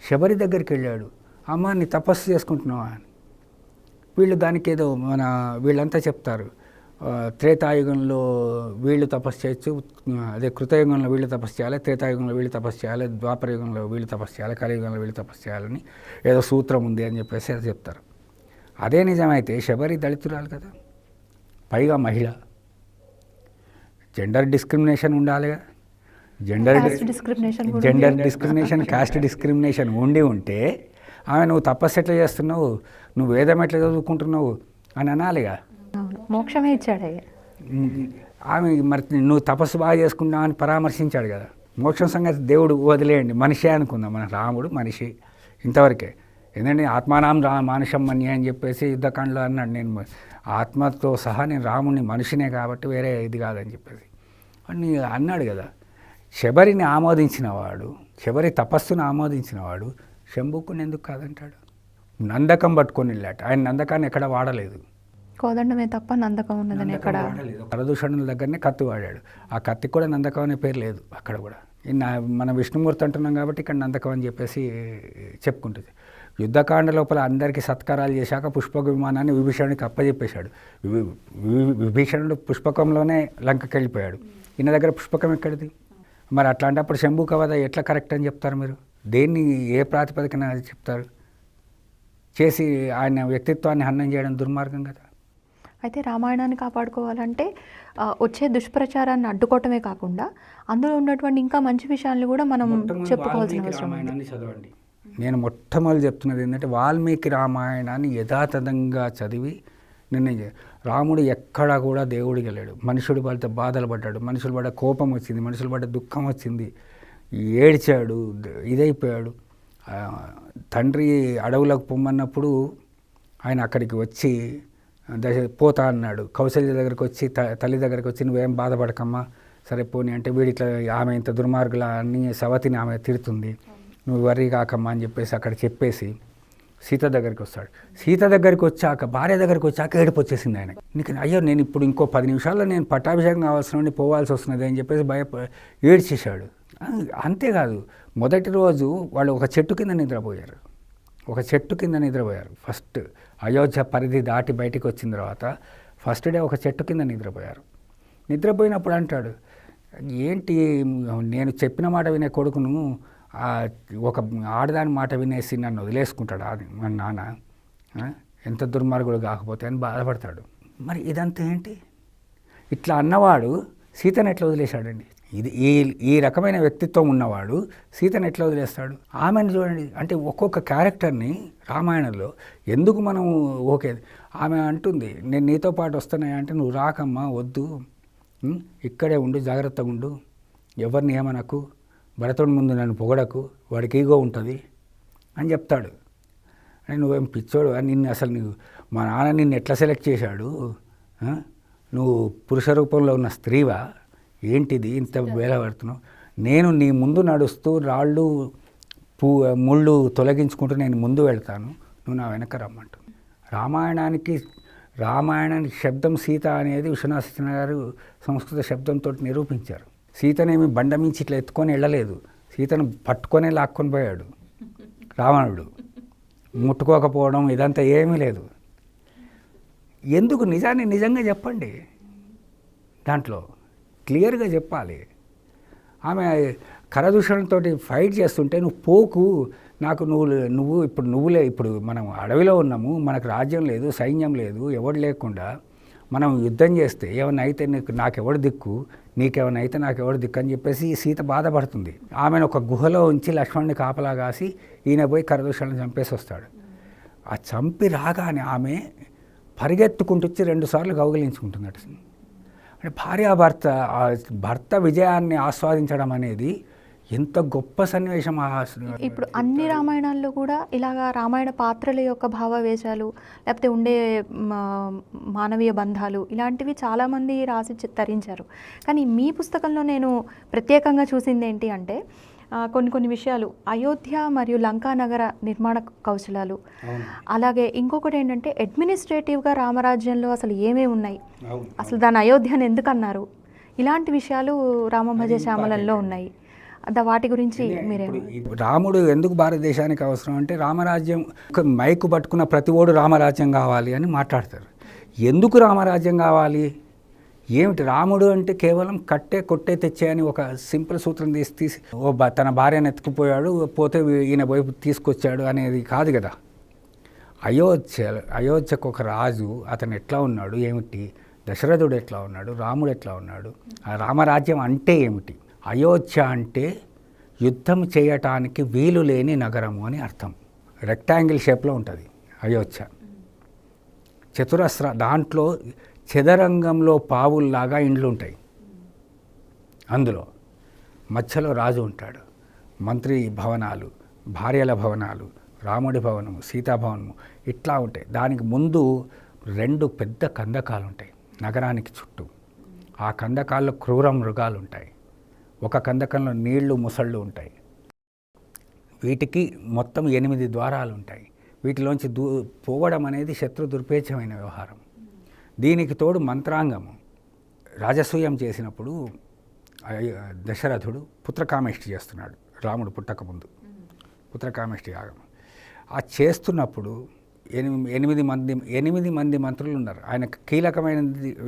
శబరి దగ్గరికి వెళ్ళాడు, అమ్మ నీ తపస్సు చేసుకుంటున్నావా అని. వీళ్ళు దానికి ఏదో వీళ్ళంతా చెప్తారు, త్రేతాయుగంలో వీళ్ళు తపస్సు చేయొచ్చు, అదే కృతయుగంలో వీళ్ళు తపస్సు చేయాలి, త్రేతాయుగంలో వీళ్ళు తపస్సు చేయాలి, ద్వాపరయుగంలో వీళ్ళు తపస్సు చేయాలి, కలియుగంలో వీళ్ళు తపస్సు చేయాలని ఏదో సూత్రం ఉంది అని చెప్పేసి అది చెప్తారు. అదే నిజమైతే శబరి దళితురాలు కదా, పైగా మహిళ. జెండర్ డిస్క్రిమినేషన్ ఉండాలిగా. జెండర్ డిస్క్రిమినేషన్ కాస్ట్ డిస్క్రిమినేషన్ ఉంటే ఆమె నువ్వు తపస్సు ఎట్లా చేస్తున్నావు, నువ్వు వేదం ఎట్లా చదువుకుంటున్నావు అని అనాలిగా. మోక్షమే ఇచ్చాడు. ఆమె మరి నువ్వు తపస్సు బాగా చేసుకున్నావు అని పరామర్శించాడు కదా. మోక్షం సంగతి దేవుడు వదిలేయండి, మనిషే అనుకుందాం. మన రాముడు మనిషి ఇంతవరకే. ఎందుకంటే ఆత్మానాం మానుషం మన్య అని చెప్పేసి యుద్ధకాండలో అన్నాడు, నేను ఆత్మతో సహా నేను రాముడిని మనిషినే కాబట్టి వేరే ఇది కాదని చెప్పేసి అని అన్నాడు కదా. శబరిని ఆమోదించినవాడు, శబరి తపస్సును ఆమోదించినవాడు శంభుకుని ఎందుకు కాదంటాడు? నందకం పట్టుకొని వెళ్ళాట. ఆయన నందకాన్ని ఎక్కడ వాడలేదు, కోదండమే తప్ప నందకం ఉన్నదని ఎక్కడ వాడలేదు. కరదూషణుల దగ్గరనే కత్తి వాడాడు. ఆ కత్తి కూడా నందకం అనే పేరు లేదు అక్కడ కూడా. మన విష్ణుమూర్తి అంటున్నాం కాబట్టి ఇక్కడ నందకం అని చెప్పేసి చెప్పుకుంటుంది. యుద్ధకాండ లోపల అందరికీ సత్కారాలు చేశాక పుష్పక విమానాన్ని విభీషణుడికి అప్పచెప్పేశాడు. విభీషణుడు పుష్పకంలోనే లంకకి వెళ్ళిపోయాడు. ఈయన దగ్గర పుష్పకం ఎక్కడిది? మరి అట్లాంటప్పుడు శంభు కవద ఎట్లా కరెక్ట్ అని చెప్తారు మీరు? దేన్ని ఏ ప్రాతిపదికన చెప్తారు? చేసి ఆయన వ్యక్తిత్వాన్ని హననం చేయడం దుర్మార్గం కదా. అయితే రామాయణాన్ని కాపాడుకోవాలంటే వచ్చే దుష్ప్రచారాన్ని అడ్డుకోవటమే కాకుండా అందులో ఉన్నటువంటి ఇంకా మంచి విషయాలను కూడా మనం చెప్పుకోవాల్సిన అవసరం ఉంది. చదవండి. నేను మొట్టమొదటి చెప్తున్నది ఏంటంటే వాల్మీకి రామాయణాన్ని యథాతథంగా చదివి రాముడు ఎక్కడా కూడా దేవుడికి వెళ్ళాడు. మనుషుడు పడితే బాధలు పడ్డాడు, మనుషులు పడ్డ కోపం వచ్చింది, మనుషులు పడ్డ దుఃఖం వచ్చింది, ఏడ్చాడు, ఇదైపోయాడు. తండ్రి అడవులకు పొమ్మన్నప్పుడు ఆయన అక్కడికి వచ్చి పోతా అన్నాడు. కౌశల్య దగ్గరికి వచ్చి తల్లి దగ్గరికి వచ్చి నువ్వేం బాధపడకమ్మా, సరే పోనీ అంటే వీడిట్లా ఆమె ఇంత దుర్మార్గుల అన్ని సవతిని ఆమె తిడుతుంది, నువ్వు వర్రీ కాకమ్మా అని చెప్పేసి అక్కడ చెప్పేసి సీత దగ్గరికి వస్తాడు. సీత దగ్గరికి వచ్చాక, భార్య దగ్గరికి వచ్చాక ఏడుపు వచ్చేసింది ఆయన. అయ్యో నేను ఇప్పుడు ఇంకో 10 నిమిషాల్లో నేను పట్టాభిషేకం కావాల్సిన పోవాల్సి వస్తున్నది అని చెప్పేసి ఏడ్చేశాడు. అంతేకాదు, మొదటి రోజు వాళ్ళు ఒక చెట్టు కింద నిద్రపోయారు. ఫస్ట్ అయోధ్య పరిధి దాటి బయటికి వచ్చిన తర్వాత ఫస్ట్ డే ఒక చెట్టు కింద నిద్రపోయినప్పుడు అంటాడు, ఏంటి నేను చెప్పిన మాట వినే కొడుకును ఒక ఆడదాని మాట వినేసి నన్ను వదిలేసుకుంటాడు మా నాన్న, ఎంత దుర్మార్గుడు కాకపోతే అని బాధపడతాడు. మరి ఇదంతా ఏంటి? ఇట్లా అన్నవాడు సీతను ఎట్లా వదిలేశాడండి? ఈ రకమైన వ్యక్తిత్వం ఉన్నవాడు సీతను ఎట్లా వదిలేస్తాడు? ఆమెను చూడండి. అంటే ఒక్కొక్క క్యారెక్టర్ని రామాయణంలో ఎందుకు మనం ఓకే, ఆమె అంటుంది నేను నీతో పాటు వస్తున్నాయి అంటే నువ్వు రాకమ్మా, వద్దు, ఇక్కడే ఉండు, జాగ్రత్తగా ఉండు, ఎవరిని ఏమనకు, భరతుడి ముందు నన్ను పొగడకు, వాడికి ఈగో ఉంటుంది అని చెప్తాడు. అని నువ్వేం పిచ్చోడు, నిన్ను అసలు నువ్వు మా నాన్న నిన్ను ఎట్లా సెలెక్ట్ చేశాడు, నువ్వు పురుష రూపంలో ఉన్న స్త్రీవా, ఏంటిది ఇంత వేలపడుతున్నావు, నేను నీ ముందు నడుస్తూ రాళ్ళు ముళ్ళు తొలగించుకుంటూ నేను ముందు వెళ్తాను, నువ్వు నా వెనక రమ్మంటుంది. రామాయణానికి శబ్దం సీత అనేది విశ్వనాథ సత్యనారాయణ గారు సంస్కృత శబ్దంతో నిరూపించారు. సీతనేమి బండ మించి ఇట్లా ఎత్తుకొని వెళ్ళలేదు, సీతను పట్టుకొనే లాక్కొని పోయాడు రావణుడు. ముట్టుకోకపోవడం ఇదంతా ఏమీ లేదు. ఎందుకు? నిజాన్ని నిజంగా చెప్పండి, దాంట్లో క్లియర్గా చెప్పాలి. ఆమె కరదూషణతో ఫైట్ చేస్తుంటే నువ్వు పోకు, నాకు ఇప్పుడు మనం అడవిలో ఉన్నాము, మనకు రాజ్యం లేదు, సైన్యం లేదు, ఎవడు లేకుండా మనం యుద్ధం చేస్తే ఏమైనా అయితే నాకెవడు దిక్కు, నీకేమైనా అయితే నాకెవడు దిక్కు అని చెప్పేసి సీత బాధపడుతుంది. ఆమెను ఒక గుహలో ఉంచి లక్ష్మణుని కాపలా కాసి ఈయన పోయి కరదూషణను చంపేసి వస్తాడు. ఆ చంపి రాగానే ఆమె పరిగెత్తుకుంటూ వచ్చి 2 సార్లు కౌగిలించుకుంటున్నట్టు. అంటే భర్త విజయాన్ని ఆస్వాదించడం అనేది ఎంత గొప్ప సన్నివేశం. ఇప్పుడు అన్ని రామాయణాల్లో కూడా ఇలాగా రామాయణ పాత్రల యొక్క భావావేశాలు లేకపోతే ఉండే మానవీయ బంధాలు ఇలాంటివి చాలామంది రాసి తరించారు. కానీ మీ పుస్తకంలో నేను ప్రత్యేకంగా చూసింది ఏంటి అంటే కొన్ని విషయాలు, అయోధ్య మరియు లంకా నగర నిర్మాణ కౌశలాలు, అలాగే ఇంకొకటి ఏంటంటే అడ్మినిస్ట్రేటివ్గా రామరాజ్యంలో అసలు ఏమేమి ఉన్నాయి, అసలు దాని అయోధ్యను ఎందుకు అన్నారు, ఇలాంటి విషయాలు రామం భజే శ్యామలంలో ఉన్నాయి. వాటి గురించి మీరే. రాముడు ఎందుకు భారతదేశానికి అవసరం అంటే రామరాజ్యం మైకు పట్టుకున్న ప్రతి ఓడు రామరాజ్యం కావాలి అని మాట్లాడతారు. ఎందుకు రామరాజ్యం కావాలి? ఏమిటి రాముడు అంటే కేవలం కట్టే కొట్టే తెచ్చే అని ఒక సింపుల్ సూత్రం తీసి తన భార్యను ఎత్తుకుపోయాడు, పోతే ఈయన వైపు తీసుకొచ్చాడు అనేది కాదు కదా. అయోధ్యకు ఒక రాజు, అతను ఎట్లా ఉన్నాడు, ఏమిటి, దశరథుడు ఎట్లా ఉన్నాడు, రాముడు ఎట్లా ఉన్నాడు, ఆ రామరాజ్యం అంటే ఏమిటి. అయోధ్య అంటే యుద్ధం చేయటానికి వీలు లేని నగరము అని అర్థం. రెక్టాంగిల్ షేప్లో ఉంటుంది అయోధ్య. చతురస్ర, దాంట్లో చదరంగంలో పావుల్లాగా ఇండ్లు ఉంటాయి. అందులో మధ్యలో రాజు ఉంటాడు, మంత్రి భవనాలు, భార్యల భవనాలు, రాముడి భవనము, సీతాభవనము ఇట్లా ఉంటాయి. దానికి ముందు 2 పెద్ద కందకాలు ఉంటాయి నగరానికి చుట్టూ. ఆ కందకాల్లో క్రూర మృగాలు ఉంటాయి. ఒక కందకంలో నీళ్లు, ముసళ్ళు ఉంటాయి. వీటికి మొత్తం 8 ద్వారాలు ఉంటాయి. వీటిలోంచి పోవడం అనేది శత్రు దుర్భేద్యమైన వ్యవహారం. దీనికి తోడు మంత్రాంగము. రాజసూయం చేసినప్పుడు దశరథుడు పుత్రకామేష్టి చేస్తున్నాడు, రాముడు పుట్టకముందు పుత్రకామేష్టి యాగం. ఆ చేస్తున్నప్పుడు 8 మంది మంత్రులు ఉన్నారు. ఆయనకు కీలకమైన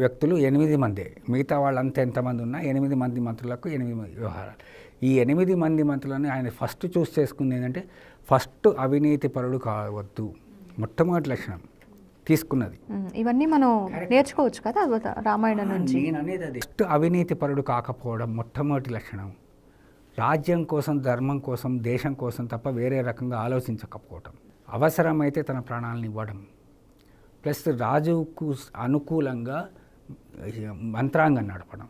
వ్యక్తులు 8 మందే. మిగతా వాళ్ళంతా ఎంతమంది ఉన్నా 8 మంది మంత్రులకు 8 వ్యవహారాలు. ఈ 8 మంది మంత్రులని ఆయన ఫస్ట్ చూస్ చేసుకుంది ఏంటంటే, ఫస్ట్ అవినీతి పరుడు కావద్దు, మొట్టమొదటి లక్షణం తీసుకున్నది. ఇవన్నీ మనం నేర్చుకోవచ్చు కదా రామాయణం నుంచి. నేను అనేది అది ఫస్ట్ అవినీతి పరుడు కాకపోవడం మొట్టమొదటి లక్షణం. రాజ్యం కోసం, ధర్మం కోసం, దేశం కోసం తప్ప వేరే రకంగా ఆలోచించకపోవటం, అవసరమైతే తన ప్రాణాలను ఇవ్వడం, ప్లస్ రాజుకు అనుకూలంగా మంత్రాంగం నడపడం,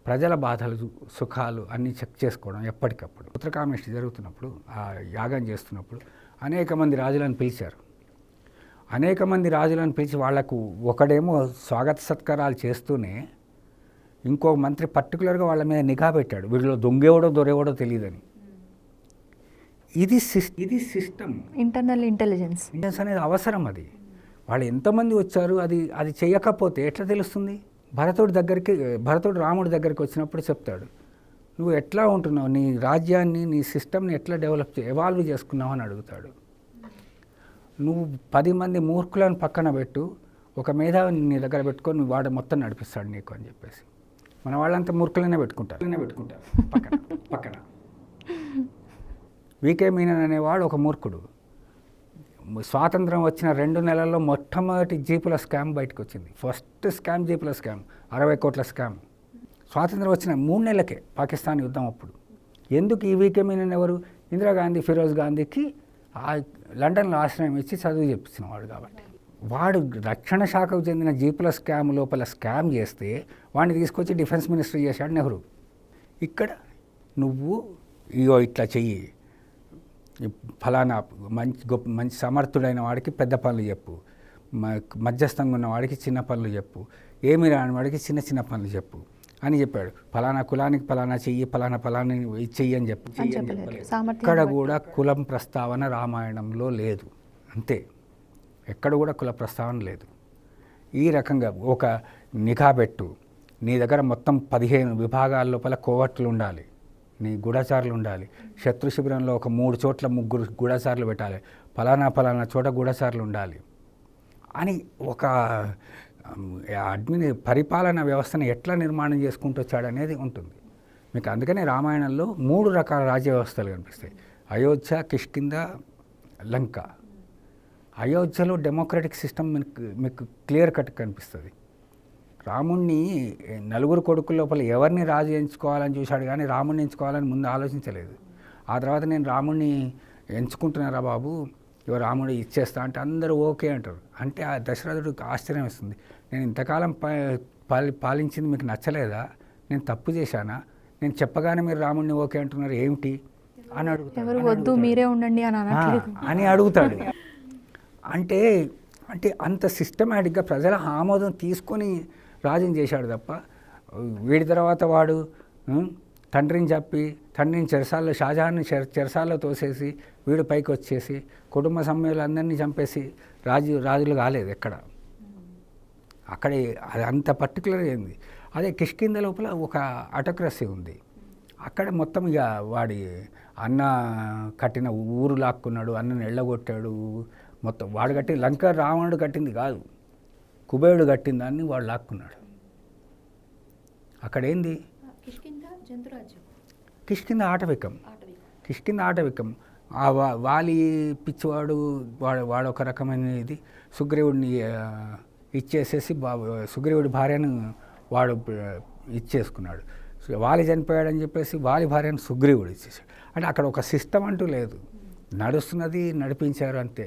ప్రజల బాధలు సుఖాలు అన్నీ చెక్ చేసుకోవడం ఎప్పటికప్పుడు. పుత్రకామేష్టి జరుగుతున్నప్పుడు, ఆ యాగం చేస్తున్నప్పుడు అనేక మంది రాజులను పిలిచారు. అనేక మంది రాజులను పిలిచి వాళ్లకు ఒకడేమో స్వాగత సత్కారాలు చేస్తూనే ఇంకో మంత్రి పర్టికులర్గా వాళ్ళ మీద నిఘా పెట్టాడు, వీడిలో దొంగేవాడో దొరేవాడో తెలియదని. ఇది సిస్టమ్, ఇంటర్నల్ ఇంటెలిజెన్స్ అనేది అవసరం. అది వాళ్ళు ఎంతమంది వచ్చారు, అది చేయకపోతే ఎట్లా తెలుస్తుంది. భరతుడు రాముడి దగ్గరికి వచ్చినప్పుడు చెప్తాడు, నువ్వు ఎట్లా ఉంటున్నావు, నీ రాజ్యాన్ని, నీ సిస్టమ్ని ఎట్లా ఎవాల్వ్ చేసుకున్నావు అని అడుగుతాడు. నువ్వు 10 మంది మూర్ఖులను పక్కన పెట్టు, ఒక మేధావిని నీ దగ్గర పెట్టుకొని వాడు మొత్తం నడిపిస్తాడు నీకు అని చెప్పేసి. మన వాళ్ళంతా మూర్ఖులనే పెట్టుకుంటారు పక్కన. వీకే మీనన్ అనేవాడు ఒక మూర్ఖుడు. స్వాతంత్రం వచ్చిన 2 నెలల్లో మొట్టమొదటి జీపుల స్కామ్ బయటకు వచ్చింది. ఫస్ట్ స్కామ్ జీపుల స్కామ్, 60 కోట్ల స్కామ్. స్వాతంత్రం వచ్చిన 3 నెలలకే పాకిస్తాన్ యుద్ధం అప్పుడు. ఎందుకు ఈ వీకే మీనన్ ఎవరు? ఇందిరాగాంధీ, ఫిరోజ్ గాంధీకి లండన్లో ఆశ్రయం ఇచ్చి చదువు చెప్పించిన వాడు కాబట్టి. వాడు రక్షణ శాఖకు చెందిన జీపుల స్కామ్ లోపల స్కామ్ చేస్తే వాడిని తీసుకొచ్చి డిఫెన్స్ మినిస్టర్ చేశాడు నెహ్రూ. ఇక్కడ నువ్వు ఇట్లా చెయ్యి, ఫలానా మంచి సమర్థుడైన వాడికి పెద్ద పనులు చెప్పు, మధ్యస్థంగా ఉన్న వాడికి చిన్న పనులు చెప్పు, ఏమి రాని వాడికి చిన్న చిన్న పనులు చెప్పు అని చెప్పాడు. ఫలానా కులానికి ఫలానా చెయ్యి, ఫలానా చెయ్యి అని చెప్పు. ఇక్కడ కూడా కులం ప్రస్తావన రామాయణంలో లేదు. అంతే, ఎక్కడ కూడా కుల ప్రస్తావన లేదు. ఈ రకంగా ఒక నిఘా పెట్టు, నీ దగ్గర మొత్తం 15 విభాగాల లోపల కోవట్లు ఉండాలి, నీ గూఢచారులు ఉండాలి. శత్రు శిబిరంలో ఒక 3 చోట్ల 3 గూఢచారులు పెట్టాలి, ఫలానా చోట గూఢచారులు ఉండాలి అని ఒక పరిపాలనా వ్యవస్థను ఎట్లా నిర్మాణం చేసుకుంటూ వచ్చాడనేది ఉంటుంది మీకు. అందుకనే రామాయణంలో 3 రకాల రాజ్య వ్యవస్థలు కనిపిస్తాయి. అయోధ్య, కిష్కింద, లంక. అయోధ్యలో డెమోక్రటిక్ సిస్టమ్ మీకు క్లియర్ కట్ కనిపిస్తుంది. రాముణ్ణి 4 కొడుకుల లోపల ఎవరిని రాజు ఎంచుకోవాలని చూశాడు, కానీ రాముణ్ణి ఎంచుకోవాలని ముందు ఆలోచించలేదు. ఆ తర్వాత నేను రాముణ్ణి ఎంచుకుంటున్నారా బాబు, ఇవ రాముడు ఇచ్చేస్తా అంటే అందరూ ఓకే అంటారు. అంటే ఆ దశరథుడికి ఆశ్చర్యం వస్తుంది, నేను ఇంతకాలం పాలించింది మీకు నచ్చలేదా, నేను తప్పు చేశానా, నేను చెప్పగానే మీరు రాముడిని ఓకే అంటున్నారు ఏమిటి అని అడుగుతాడు. వద్దు మీరే ఉండండి అని అడుగుతాడు. అంటే అంత సిస్టమేటిక్గా ప్రజల ఆమోదం తీసుకొని రాజుని చేశాడు తప్ప, వీడి తర్వాత వాడు తండ్రిని చెప్పి తండ్రిని చెరసాల్లో, షాజహాన్ని చెరసాల్లో తోసేసి వీడు పైకి వచ్చేసి కుటుంబ సభ్యులందరినీ చంపేసి రాజులు కాలేదు ఎక్కడ. అక్కడే అది అంత పర్టికులర్ అయింది. అదే కిష్కింద లోపల ఒక అటోక్రసీ ఉంది. అక్కడ మొత్తం ఇక వాడి అన్న కట్టిన ఊరు లాక్కున్నాడు, అన్నను ఎళ్ళగొట్టాడు. మొత్తం వాడు కట్టిన లంక రావణుడు కట్టింది కాదు, కుబేరుడు కట్టిన దాన్ని వాడు లాక్కున్నాడు. అక్కడ ఏంది కిష్కింద ఆటవికం, కిష్కింద ఆటవికం. వాలి పిచ్చివాడు, వాడు ఒక రకమైన ఇది సుగ్రీవుడిని ఇచ్చేసేసి సుగ్రీవుడి భార్యను వాడు ఇచ్చేసుకున్నాడు. వాలి చనిపోయాడని చెప్పేసి వాలి భార్యను సుగ్రీవుడు ఇచ్చేసాడు. అంటే అక్కడ ఒక సిస్టమ్ అంటూ లేదు, నడుస్తున్నది నడిపించారు అంతే,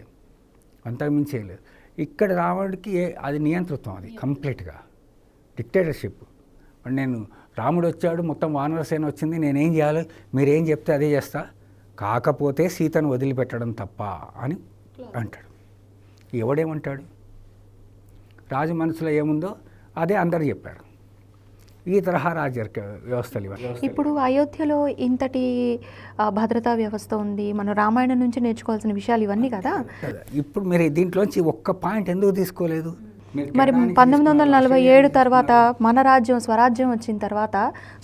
అంతకు మించే లేదు. ఇక్కడ రాముడికి అది నియంతృత్వం, అది కంప్లీట్గా డిక్టేటర్షిప్. నేను రాముడు వచ్చాడు, మొత్తం వానరసేన వచ్చింది, నేనేం చేయాలి, మీరేం చెప్తే అదే చేస్తా, కాకపోతే సీతను వదిలిపెట్టడం తప్ప అని అంటాడు. ఎవడేమంటాడు? రాజు మనసులో ఏముందో అదే అందరు చెప్పారు. ఈ తరహా రాజరిక వ్యవస్థలు ఇవన్నీ. ఇప్పుడు అయోధ్యలో ఇంతటి భద్రతా వ్యవస్థ ఉంది, మనం రామాయణం నుంచి నేర్చుకోవాల్సిన విషయాలు ఇవన్నీ కదా. ఇప్పుడు మీరు దీంట్లోంచి ఒక్క పాయింట్ ఎందుకు తీసుకోలేదు? మరి 1947 తర్వాత మన రాజ్యం స్వరాజ్యం వచ్చిన తర్వాత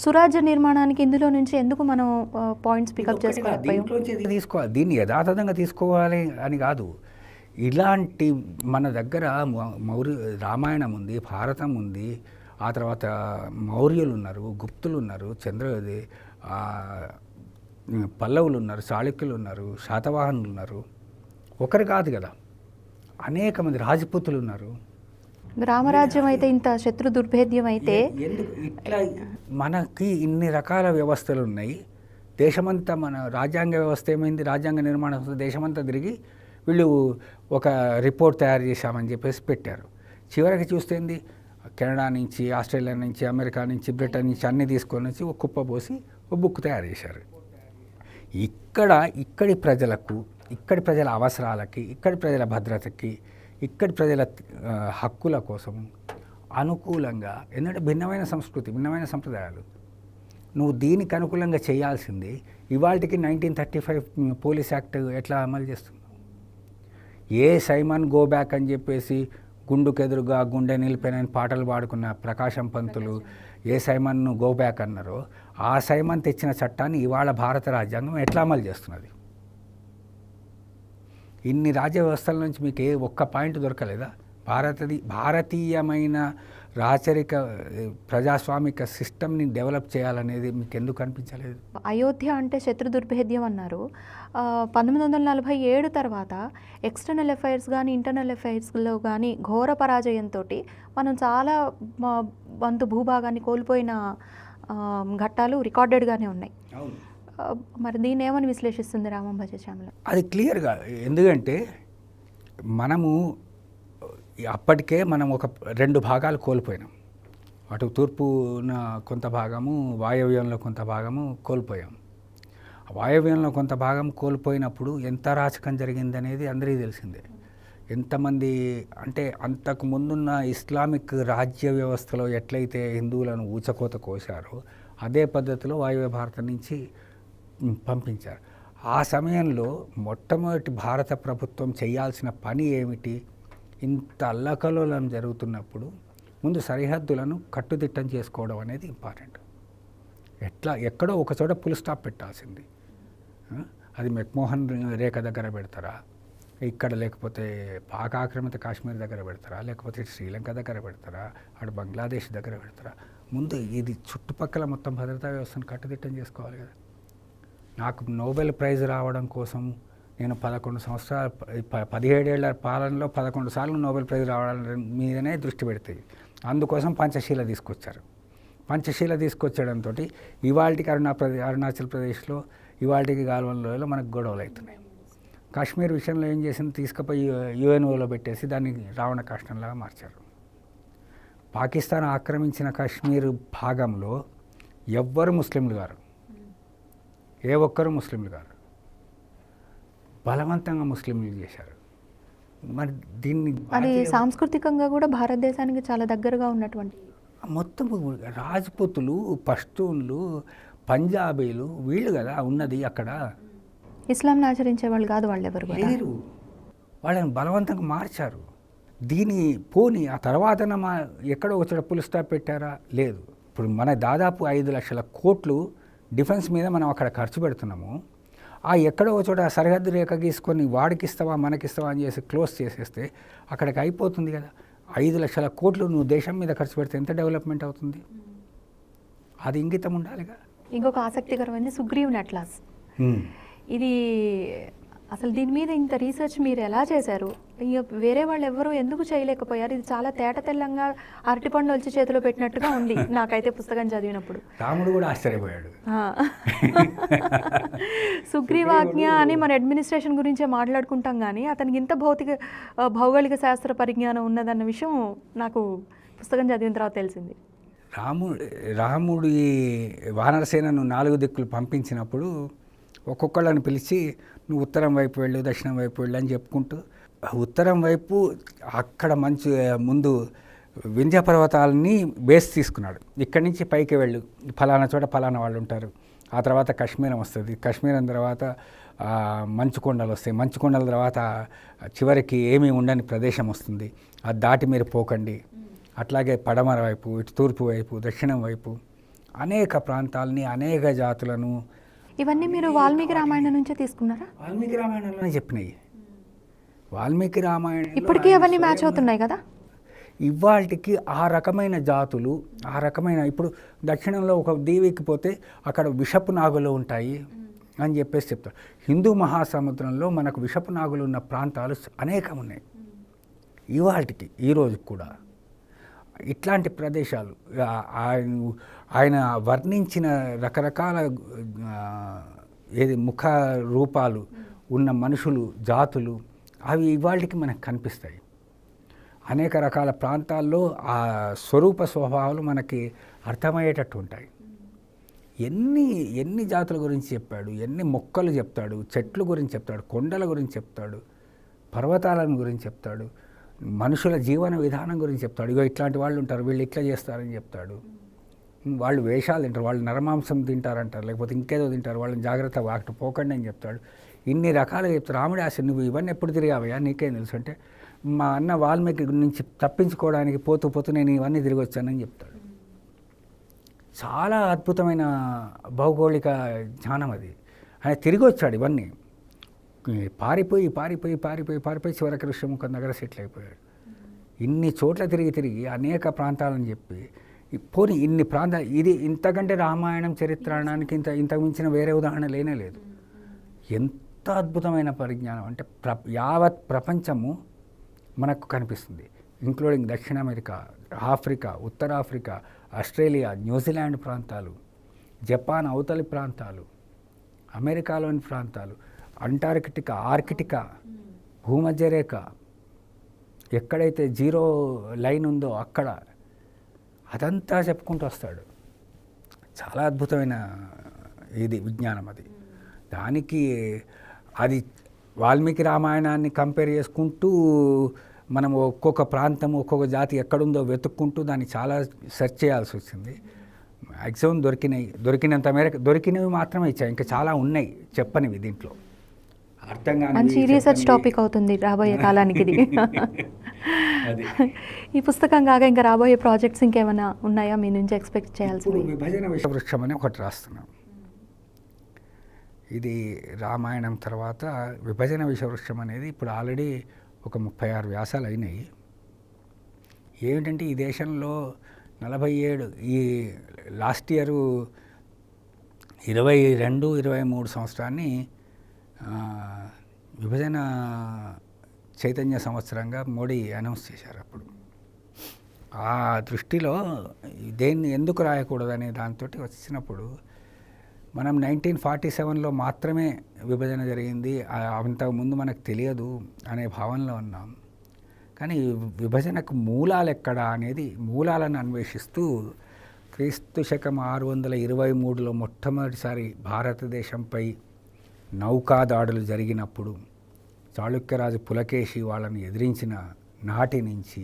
సురాజ్య నిర్మాణానికి ఇందులో నుంచి ఎందుకు మనం పాయింట్స్ పికప్ చేసుకోలేకపోయాం? తీసుకోవాలి, దీన్ని యథాతథంగా తీసుకోవాలి అని కాదు. ఇలాంటి మన దగ్గర రామాయణం ఉంది, భారతం ఉంది, ఆ తర్వాత మౌర్యులు ఉన్నారు, గుప్తులు ఉన్నారు, పల్లవులు ఉన్నారు, చాళుక్యులు ఉన్నారు, శాతవాహనులు ఉన్నారు, ఒకరు కాదు కదా, అనేక మంది రాజపుతులు ఉన్నారు. రామరాజ్యం అయితే ఇంత శత్రు దుర్భేద్యం అయితే ఇట్లా మనకి ఇన్ని రకాల వ్యవస్థలు ఉన్నాయి. దేశమంతా మన రాజ్యాంగ వ్యవస్థ ఏమైంది, రాజ్యాంగ నిర్మాణ వ్యవస్థ దేశమంతా తిరిగి వీళ్ళు ఒక రిపోర్ట్ తయారు చేశామని చెప్పేసి పెట్టారు. చివరికి చూస్తేంది, కెనడా నుంచి, ఆస్ట్రేలియా నుంచి, అమెరికా నుంచి, బ్రిటన్ నుంచి అన్నీ తీసుకొని వచ్చి ఒక కుప్ప పోసి ఒక బుక్ తయారు చేశారు. ఇక్కడి ప్రజలకు, ఇక్కడి ప్రజల అవసరాలకి, ఇక్కడి ప్రజల భద్రతకి, ఇక్కడి ప్రజల హక్కుల కోసం అనుకూలంగా, ఎందుకంటే భిన్నమైన సంస్కృతి, భిన్నమైన సంప్రదాయాలు, నువ్వు దీనికి అనుకూలంగా చేయాల్సింది. ఇవాళకి 1935 పోలీస్ యాక్ట్ ఎట్లా అమలు చేస్తున్నావు? ఏ సైమన్ గో బ్యాక్ అని చెప్పేసి గుండుకెదురుగా గుండె నిలిపినని పాటలు పాడుకున్న ప్రకాశం పంతులు ఏ సైమన్ను గో బ్యాక్ అన్నారో ఆ సైమన్ తెచ్చిన చట్టాన్ని ఇవాళ భారత రాజ్యాంగం ఎట్లా అమలు చేస్తున్నది? ఇన్ని రాజ్య వ్యవస్థల నుంచి మీకు ఒక్క పాయింట్ దొరకలేదా? భారతీయమైన రాచరిక ప్రజాస్వామిక సిస్టమ్ని డెవలప్ చేయాలనేది మీకు ఎందుకు అనిపించలేదు? అయోధ్య అంటే శత్రు దుర్భేద్యం అన్నారు. 1947 తర్వాత ఎక్స్టర్నల్ అఫైర్స్ కానీ ఇంటర్నల్ అఫైర్స్లో కానీ ఘోర పరాజయంతో మనం చాలా వంతు భూభాగాన్ని కోల్పోయిన ఘట్టాలు రికార్డెడ్గానే ఉన్నాయి. మరి దీన్ని ఏమని విశ్లేషిస్తుంది రామం భజే శ్యామల? అది క్లియర్గా, ఎందుకంటే మనము అప్పటికే మనం ఒక 2 భాగాలు కోల్పోయినాం. అటు తూర్పున కొంత భాగము, వాయవ్యంలో కొంత భాగము కోల్పోయాం. వాయవ్యంలో కొంత భాగం కోల్పోయినప్పుడు ఎంత రాచకం జరిగిందనేది అందరికీ తెలిసిందే. ఎంతమంది అంటే అంతకు ముందున్న ఇస్లామిక్ రాజ్య వ్యవస్థలో ఎట్లయితే హిందువులను ఊచకోత కోశారో అదే పద్ధతిలో వాయువ్య భారతం నుంచి పంపించారు. ఆ సమయంలో మొట్టమొదటి భారత ప్రభుత్వం చేయాల్సిన పని ఏమిటి? ఇంత అల్లకల్లోలం జరుగుతున్నప్పుడు ముందు సరిహద్దులను కట్టుదిట్టం చేసుకోవడం అనేది ఇంపార్టెంట్. ఎక్కడో ఒక చోట ఫుల్ స్టాప్ పెట్టాల్సింది. అది మెక్మోహన్ రేఖ దగ్గర పెడతారా, ఇక్కడ లేకపోతే పాక్ ఆక్రమిత కాశ్మీర్ దగ్గర పెడతారా, లేకపోతే శ్రీలంక దగ్గర పెడతారా, అటు బంగ్లాదేశ్ దగ్గర పెడతారా? ముందు ఇది చుట్టుపక్కల మొత్తం భద్రతా వ్యవస్థను కట్టుదిట్టం చేసుకోవాలి కదా. నాకు నోబెల్ ప్రైజ్ రావడం కోసం నేను 11 సంవత్సరాలు 17 ఏళ్ల పాలనలో 11 సార్లు నోబెల్ ప్రైజ్ రావడం మీదనే దృష్టి పెడతాయి. అందుకోసం పంచశీల తీసుకొచ్చారు. పంచశీల తీసుకొచ్చడంతో ఇవాళకి అరుణాచల్ ప్రదేశ్లో ఇవాళకి గాల్వన్లో మనకు గొడవలు అవుతున్నాయి. కాశ్మీర్ విషయంలో ఏం చేసింది, తీసుకుపోయి యుఎన్ఓలో పెట్టేసి దాన్ని రావణ కాష్టంలాగా మార్చారు. పాకిస్తాన్ ఆక్రమించిన కాశ్మీర్ భాగంలో ఎవ్వరు ముస్లింలు గారు, ఏ ఒక్కరు ముస్లింలు గారు, బలవంతంగా ముస్లింలు చేశారు. మరి దీన్ని అది సాంస్కృతికంగా కూడా భారతదేశానికి చాలా దగ్గరగా ఉన్నటువంటి మొత్తం రాజ్పుతులు, పష్తూన్లు, పంజాబీలు వీళ్ళు కదా ఉన్నది అక్కడ. ఇస్లాంని ఆచరించే వాళ్ళు కాదు, వాళ్ళు ఎవరు లేరు. వాళ్ళని బలవంతంగా మార్చారు. దీని పోని ఆ తర్వాత ఎక్కడో ఒక ఫుల్ స్టాప్ పెట్టారా? లేదు. ఇప్పుడు మన దాదాపు 5 లక్షల కోట్లు డిఫెన్స్ మీద మనం అక్కడ ఖర్చు పెడుతున్నాము. ఆ ఎక్కడో ఒక చోట సరిహద్దు రేఖ గీసుకొని వాడికిస్తావా మనకిస్తావా అని చేసి క్లోజ్ చేసేస్తే అక్కడికి అయిపోతుంది కదా. 5 లక్షల కోట్లు నువ్వు దేశం మీద ఖర్చు పెడితే ఎంత డెవలప్మెంట్ అవుతుంది? అది ఇంగితం ఉండాలిగా. ఇంకొక ఆసక్తికరమైనది సుగ్రీవుని అట్లాస్. ఇది అసలు దీని మీద ఇంత రీసెర్చ్ మీరు ఎలా చేశారు? ఇక వేరే వాళ్ళు ఎవరు ఎందుకు చేయలేకపోయారు? ఇది చాలా తేట తెల్లంగా అరటిపండు వచ్చి చేతిలో పెట్టినట్టుగా ఉంది నాకైతే పుస్తకం చదివినప్పుడు. రాముడు కూడా ఆశ్చర్యపోయాడు. సుగ్రీవాజ్ఞ అని మన అడ్మినిస్ట్రేషన్ గురించే మాట్లాడుకుంటాం, కానీ అతనికి ఇంత భౌగోళిక శాస్త్ర పరిజ్ఞానం ఉన్నదన్న విషయం నాకు పుస్తకం చదివిన తర్వాత తెలిసింది. రాముడి వానరసేనను 4 దిక్కులు పంపించినప్పుడు ఒక్కొక్కళ్ళని పిలిచి నువ్వు ఉత్తరం వైపు వెళ్ళు, దక్షిణం వైపు వెళ్ళు అని చెప్పుకుంటూ, ఉత్తరం వైపు అక్కడ మంచి ముందు వింధ్య పర్వతాలని బేస్ తీసుకున్నాడు. ఇక్కడి నుంచి పైకి వెళ్ళు, ఫలానా చోట ఫలానా వాళ్ళు ఉంటారు. ఆ తర్వాత కాశ్మీరం వస్తుంది, కాశ్మీరం తర్వాత మంచు కొండలు వస్తాయి, మంచు కొండల తర్వాత చివరికి ఏమీ ఉండని ప్రదేశం వస్తుంది, అది దాటి మీరు పోకండి. అట్లాగే పడమర వైపు, ఇటు తూర్పు వైపు, దక్షిణం వైపు అనేక ప్రాంతాలని, అనేక జాతులను. ఇవన్నీ మీరు వాల్మీకి రామాయణం నుంచే తీసుకున్నారా? వాల్మీకి రామాయణంలోనే చెప్పినాయి. వాల్మీకి రామాయణం ఇప్పటికీ అవన్నీ మ్యాచ్ అవుతున్నాయి కదా. ఇవాళకి ఆ రకమైన జాతులు, ఆ రకమైన, ఇప్పుడు దక్షిణంలో ఒక దీవికి పోతే అక్కడ విషపు నాగులు ఉంటాయి అని చెప్పేసి చెప్తారు. హిందూ మహాసముద్రంలో మనకు విషపు నాగులు ఉన్న ప్రాంతాలు అనేకం ఉన్నాయి ఇవాళకి, ఈరోజు కూడా. ఇట్లాంటి ప్రదేశాలు ఆయన వర్ణించిన రకరకాల ముఖ రూపాలు ఉన్న మనుషులు, జాతులు, అవి ఇవాళకి మనకు కనిపిస్తాయి. అనేక రకాల ప్రాంతాల్లో ఆ స్వరూప స్వభావాలు మనకి అర్థమయ్యేటట్టు ఉంటాయి. ఎన్ని జాతుల గురించి చెప్పాడు, ఎన్ని మొక్కలు చెప్తాడు, చెట్లు గురించి చెప్తాడు, కొండల గురించి చెప్తాడు, పర్వతాలను గురించి చెప్తాడు, మనుషుల జీవన విధానం గురించి చెప్తాడు. ఇగో ఇట్లాంటి వాళ్ళు ఉంటారు, వీళ్ళు ఇట్లా చేస్తారని చెప్తాడు. వాళ్ళు వేషాలు తింటారు, వాళ్ళు నరమాంసం తింటారంటారు, లేకపోతే ఇంకేదో తింటారు, వాళ్ళని జాగ్రత్త అటు పోకండి అని చెప్తాడు. ఇన్ని రకాలుగా చెప్తారు. రాముడి ఆశ, నువ్వు ఇవన్నీ ఎప్పుడు తిరిగావయ్యా, నీకేం తెలుసు అంటే, మా అన్న వాల్మీకి నుంచి తప్పించుకోవడానికి పోతూ నేను ఇవన్నీ తిరిగి వచ్చానని చెప్తాడు. చాలా అద్భుతమైన భౌగోళిక జ్ఞానం అది. ఆయన తిరిగి వచ్చాడు, ఇవన్నీ పారిపోయి చివరికి ఋష్యముఖం దగ్గర సెటిల్ అయిపోయాడు. ఇన్ని చోట్ల తిరిగి అనేక ప్రాంతాలని చెప్పి, పోనీ ఇన్ని ప్రాంతాలు, ఇది ఇంతకంటే రామాయణం చరిత్రానికి ఇంతకు మించిన వేరే ఉదాహరణ లేనే లేదు. ఎంత అద్భుతమైన పరిజ్ఞానం అంటే యావత్ ప్రపంచము మనకు కనిపిస్తుంది, ఇంక్లూడింగ్ దక్షిణ అమెరికా, ఆఫ్రికా, ఉత్తరాఫ్రికా, ఆస్ట్రేలియా, న్యూజిలాండ్ ప్రాంతాలు, జపాన్ అవతలి ప్రాంతాలు, అమెరికాలోని ప్రాంతాలు, అంటార్కిటికా, ఆర్కిటికా, భూమధ్యరేఖ, ఎక్కడైతే జీరో లైన్ ఉందో అక్కడ, అదంతా చెప్పుకుంటూ వస్తాడు. చాలా అద్భుతమైన ఇది విజ్ఞానం అది. దానికి అది వాల్మీకి రామాయణాన్ని కంపేర్ చేసుకుంటూ మనం ఒక్కొక్క ప్రాంతం, ఒక్కొక్క జాతి ఎక్కడుందో వెతుక్కుంటూ దాన్ని చాలా సెర్చ్ చేయాల్సి వచ్చింది. మ్యాక్సిమం దొరికినంత మేరకు దొరికినవి మాత్రమే ఇచ్చాయి, ఇంకా చాలా ఉన్నాయి చెప్పనివి దీంట్లో. మంచి రీసెర్చ్ టాపిక్ అవుతుంది రాబోయే కాలానికి ఇది. ఈ పుస్తకం కాగా ఇంకా రాబోయే ప్రాజెక్ట్స్ ఇంకేమైనా ఉన్నాయా మీ నుంచి ఎక్స్పెక్ట్ చేయాల్సింది? విభజన విషవృక్షం అని ఒకటి రాస్తున్నాం. ఇది రామాయణం తర్వాత విభజన విషవృక్షం అనేది ఇప్పుడు ఆల్రెడీ ఒక 36 వ్యాసాలు అయినాయి. ఏమిటంటే ఈ దేశంలో 47 ఈ లాస్ట్ ఇయర్ 22-23 సంవత్సరాన్ని విభజన చైతన్య సంవత్సరంగా మోడీ అనౌన్స్ చేశారు. అప్పుడు ఆ దృష్టిలో దేన్ని ఎందుకు రాయకూడదనే దాంతో వచ్చినప్పుడు మనం 1947లో మాత్రమే విభజన జరిగింది, అంతకుముందు మనకు తెలియదు అనే భావనలో ఉన్నాం. కానీ విభజనకు మూలాలు ఎక్కడా అనేది మూలాలను అన్వేషిస్తూ క్రీస్తు శకం 623లో మొట్టమొదటిసారి భారతదేశంపై నౌకా దాడులు జరిగినప్పుడు చాళుక్యరాజు పులకేశి వాళ్ళని ఎదిరించిన నాటి నుంచి,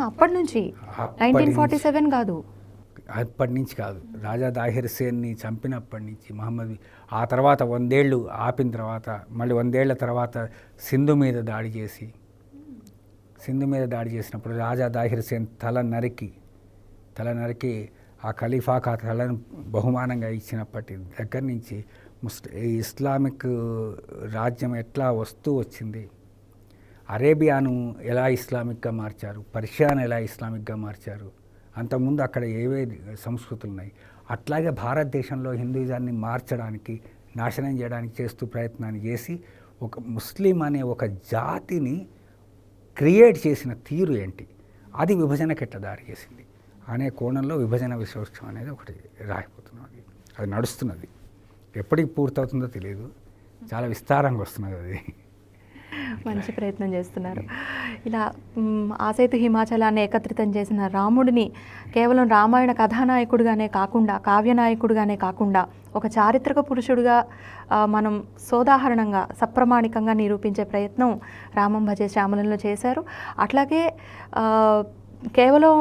అప్పటి నుంచి 1947 కాదు, అప్పటి నుంచి కాదు, రాజా దాహిర్ సేన్ని చంపినప్పటి నుంచి మహమ్మద్, ఆ తర్వాత 100 ఏళ్ళు ఆపిన తర్వాత మళ్ళీ 100 ఏళ్ల తర్వాత సింధు మీద దాడి చేసినప్పుడు రాజా దాహిర్ సేన్ తల నరికి ఆ ఖలీఫాకు ఆ తలను బహుమానంగా ఇచ్చినప్పటి దగ్గర నుంచి ఇస్లామిక్ రాజ్యం ఎట్లా వస్తూ వచ్చింది, అరేబియాను ఎలా ఇస్లామిక్గా మార్చారు, పర్షియాను ఎలా ఇస్లామిక్గా మార్చారు అంతకుముందు అక్కడ ఏవే సంస్కృతులు ఉన్నాయి, అట్లాగే భారతదేశంలో హిందూయిజాన్ని మార్చడానికి, నాశనం చేయడానికి చేస్తూ ప్రయత్నాన్ని చేసి ఒక ముస్లిం అనే ఒక జాతిని క్రియేట్ చేసిన తీరు ఏంటి, అది విభజనకి ఎట్లా దారి చేసింది అనే కోణంలో విభజన విశ్వోత్సవం అనేది ఒకటి రాయిపోతున్నది. అది నడుస్తున్నది, ఎప్పటికి పూర్తవుతుందో తెలియదు, చాలా విస్తారంగా వస్తున్నది అది. మంచి ప్రయత్నం చేస్తున్నారు. ఇలా ఆసేతు హిమాచలాన్ని ఏకత్రితం చేసిన రాముడిని కేవలం రామాయణ కథానాయకుడిగానే కాకుండా, కావ్యనాయకుడిగానే కాకుండా ఒక చారిత్రక పురుషుడిగా మనం సోదాహరణంగా సప్రమాణికంగా నిరూపించే ప్రయత్నం రామం భజే శ్యామలంలో చేశారు. అట్లాగే కేవలం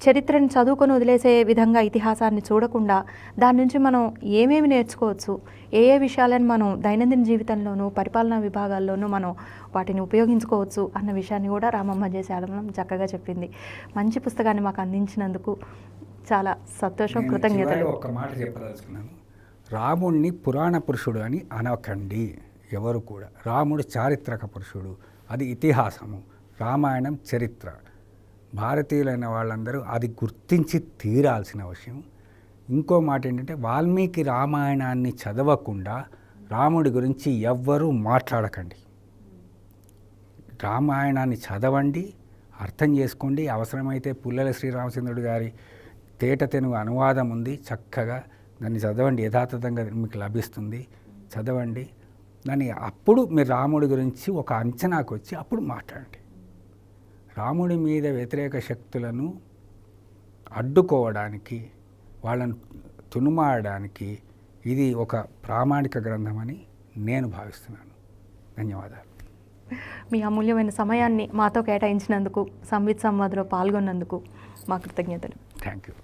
చరిత్రను చదువుకొని వదిలేసే విధంగా ఇతిహాసాన్ని చూడకుండా దాని నుంచి మనం ఏమేమి నేర్చుకోవచ్చు, ఏ ఏ విషయాలను మనం దైనందిన జీవితంలోనూ పరిపాలనా విభాగాల్లోనూ మనం వాటిని ఉపయోగించుకోవచ్చు అన్న విషయాన్ని కూడా రామం భజే శ్యామలం చక్కగా చెప్పింది. మంచి పుస్తకాన్ని మాకు అందించినందుకు చాలా సంతోషం, కృతజ్ఞతలు. ఒక మాట చెప్పదలుచుకున్నాను, రాముడిని పురాణ పురుషుడు అని అనకండి ఎవరు కూడా. రాముడు చారిత్రక పురుషుడు, అది ఇతిహాసము, రామాయణం చరిత్ర. భారతీయులైన వాళ్ళందరూ అది గుర్తించి తీరాల్సిన విషయం. ఇంకో మాట ఏంటంటే, వాల్మీకి రామాయణాన్ని చదవకుండా రాముడి గురించి ఎవ్వరూ మాట్లాడకండి. రామాయణాన్ని చదవండి, అర్థం చేసుకోండి. అవసరమైతే పుల్లల శ్రీరామచంద్రుడు గారి తేట తెనుగు అనువాదం ఉంది, చక్కగా దాన్ని చదవండి, యథాతథంగా మీకు లభిస్తుంది, చదవండి దాన్ని. అప్పుడు మీరు రాముడి గురించి ఒక అంచనాకు వచ్చి అప్పుడు మాట్లాడండి. రాముడి మీద వ్యతిరేక శక్తులను అడ్డుకోవడానికి, వాళ్ళను తునుమాడడానికి ఇది ఒక ప్రామాణిక గ్రంథమని నేను భావిస్తున్నాను. ధన్యవాదాలు. మీ అమూల్యమైన సమయాన్ని మాతో కేటాయించినందుకు, సంవిత్ సంవాద్లో పాల్గొన్నందుకు మా కృతజ్ఞతలు. Thank you.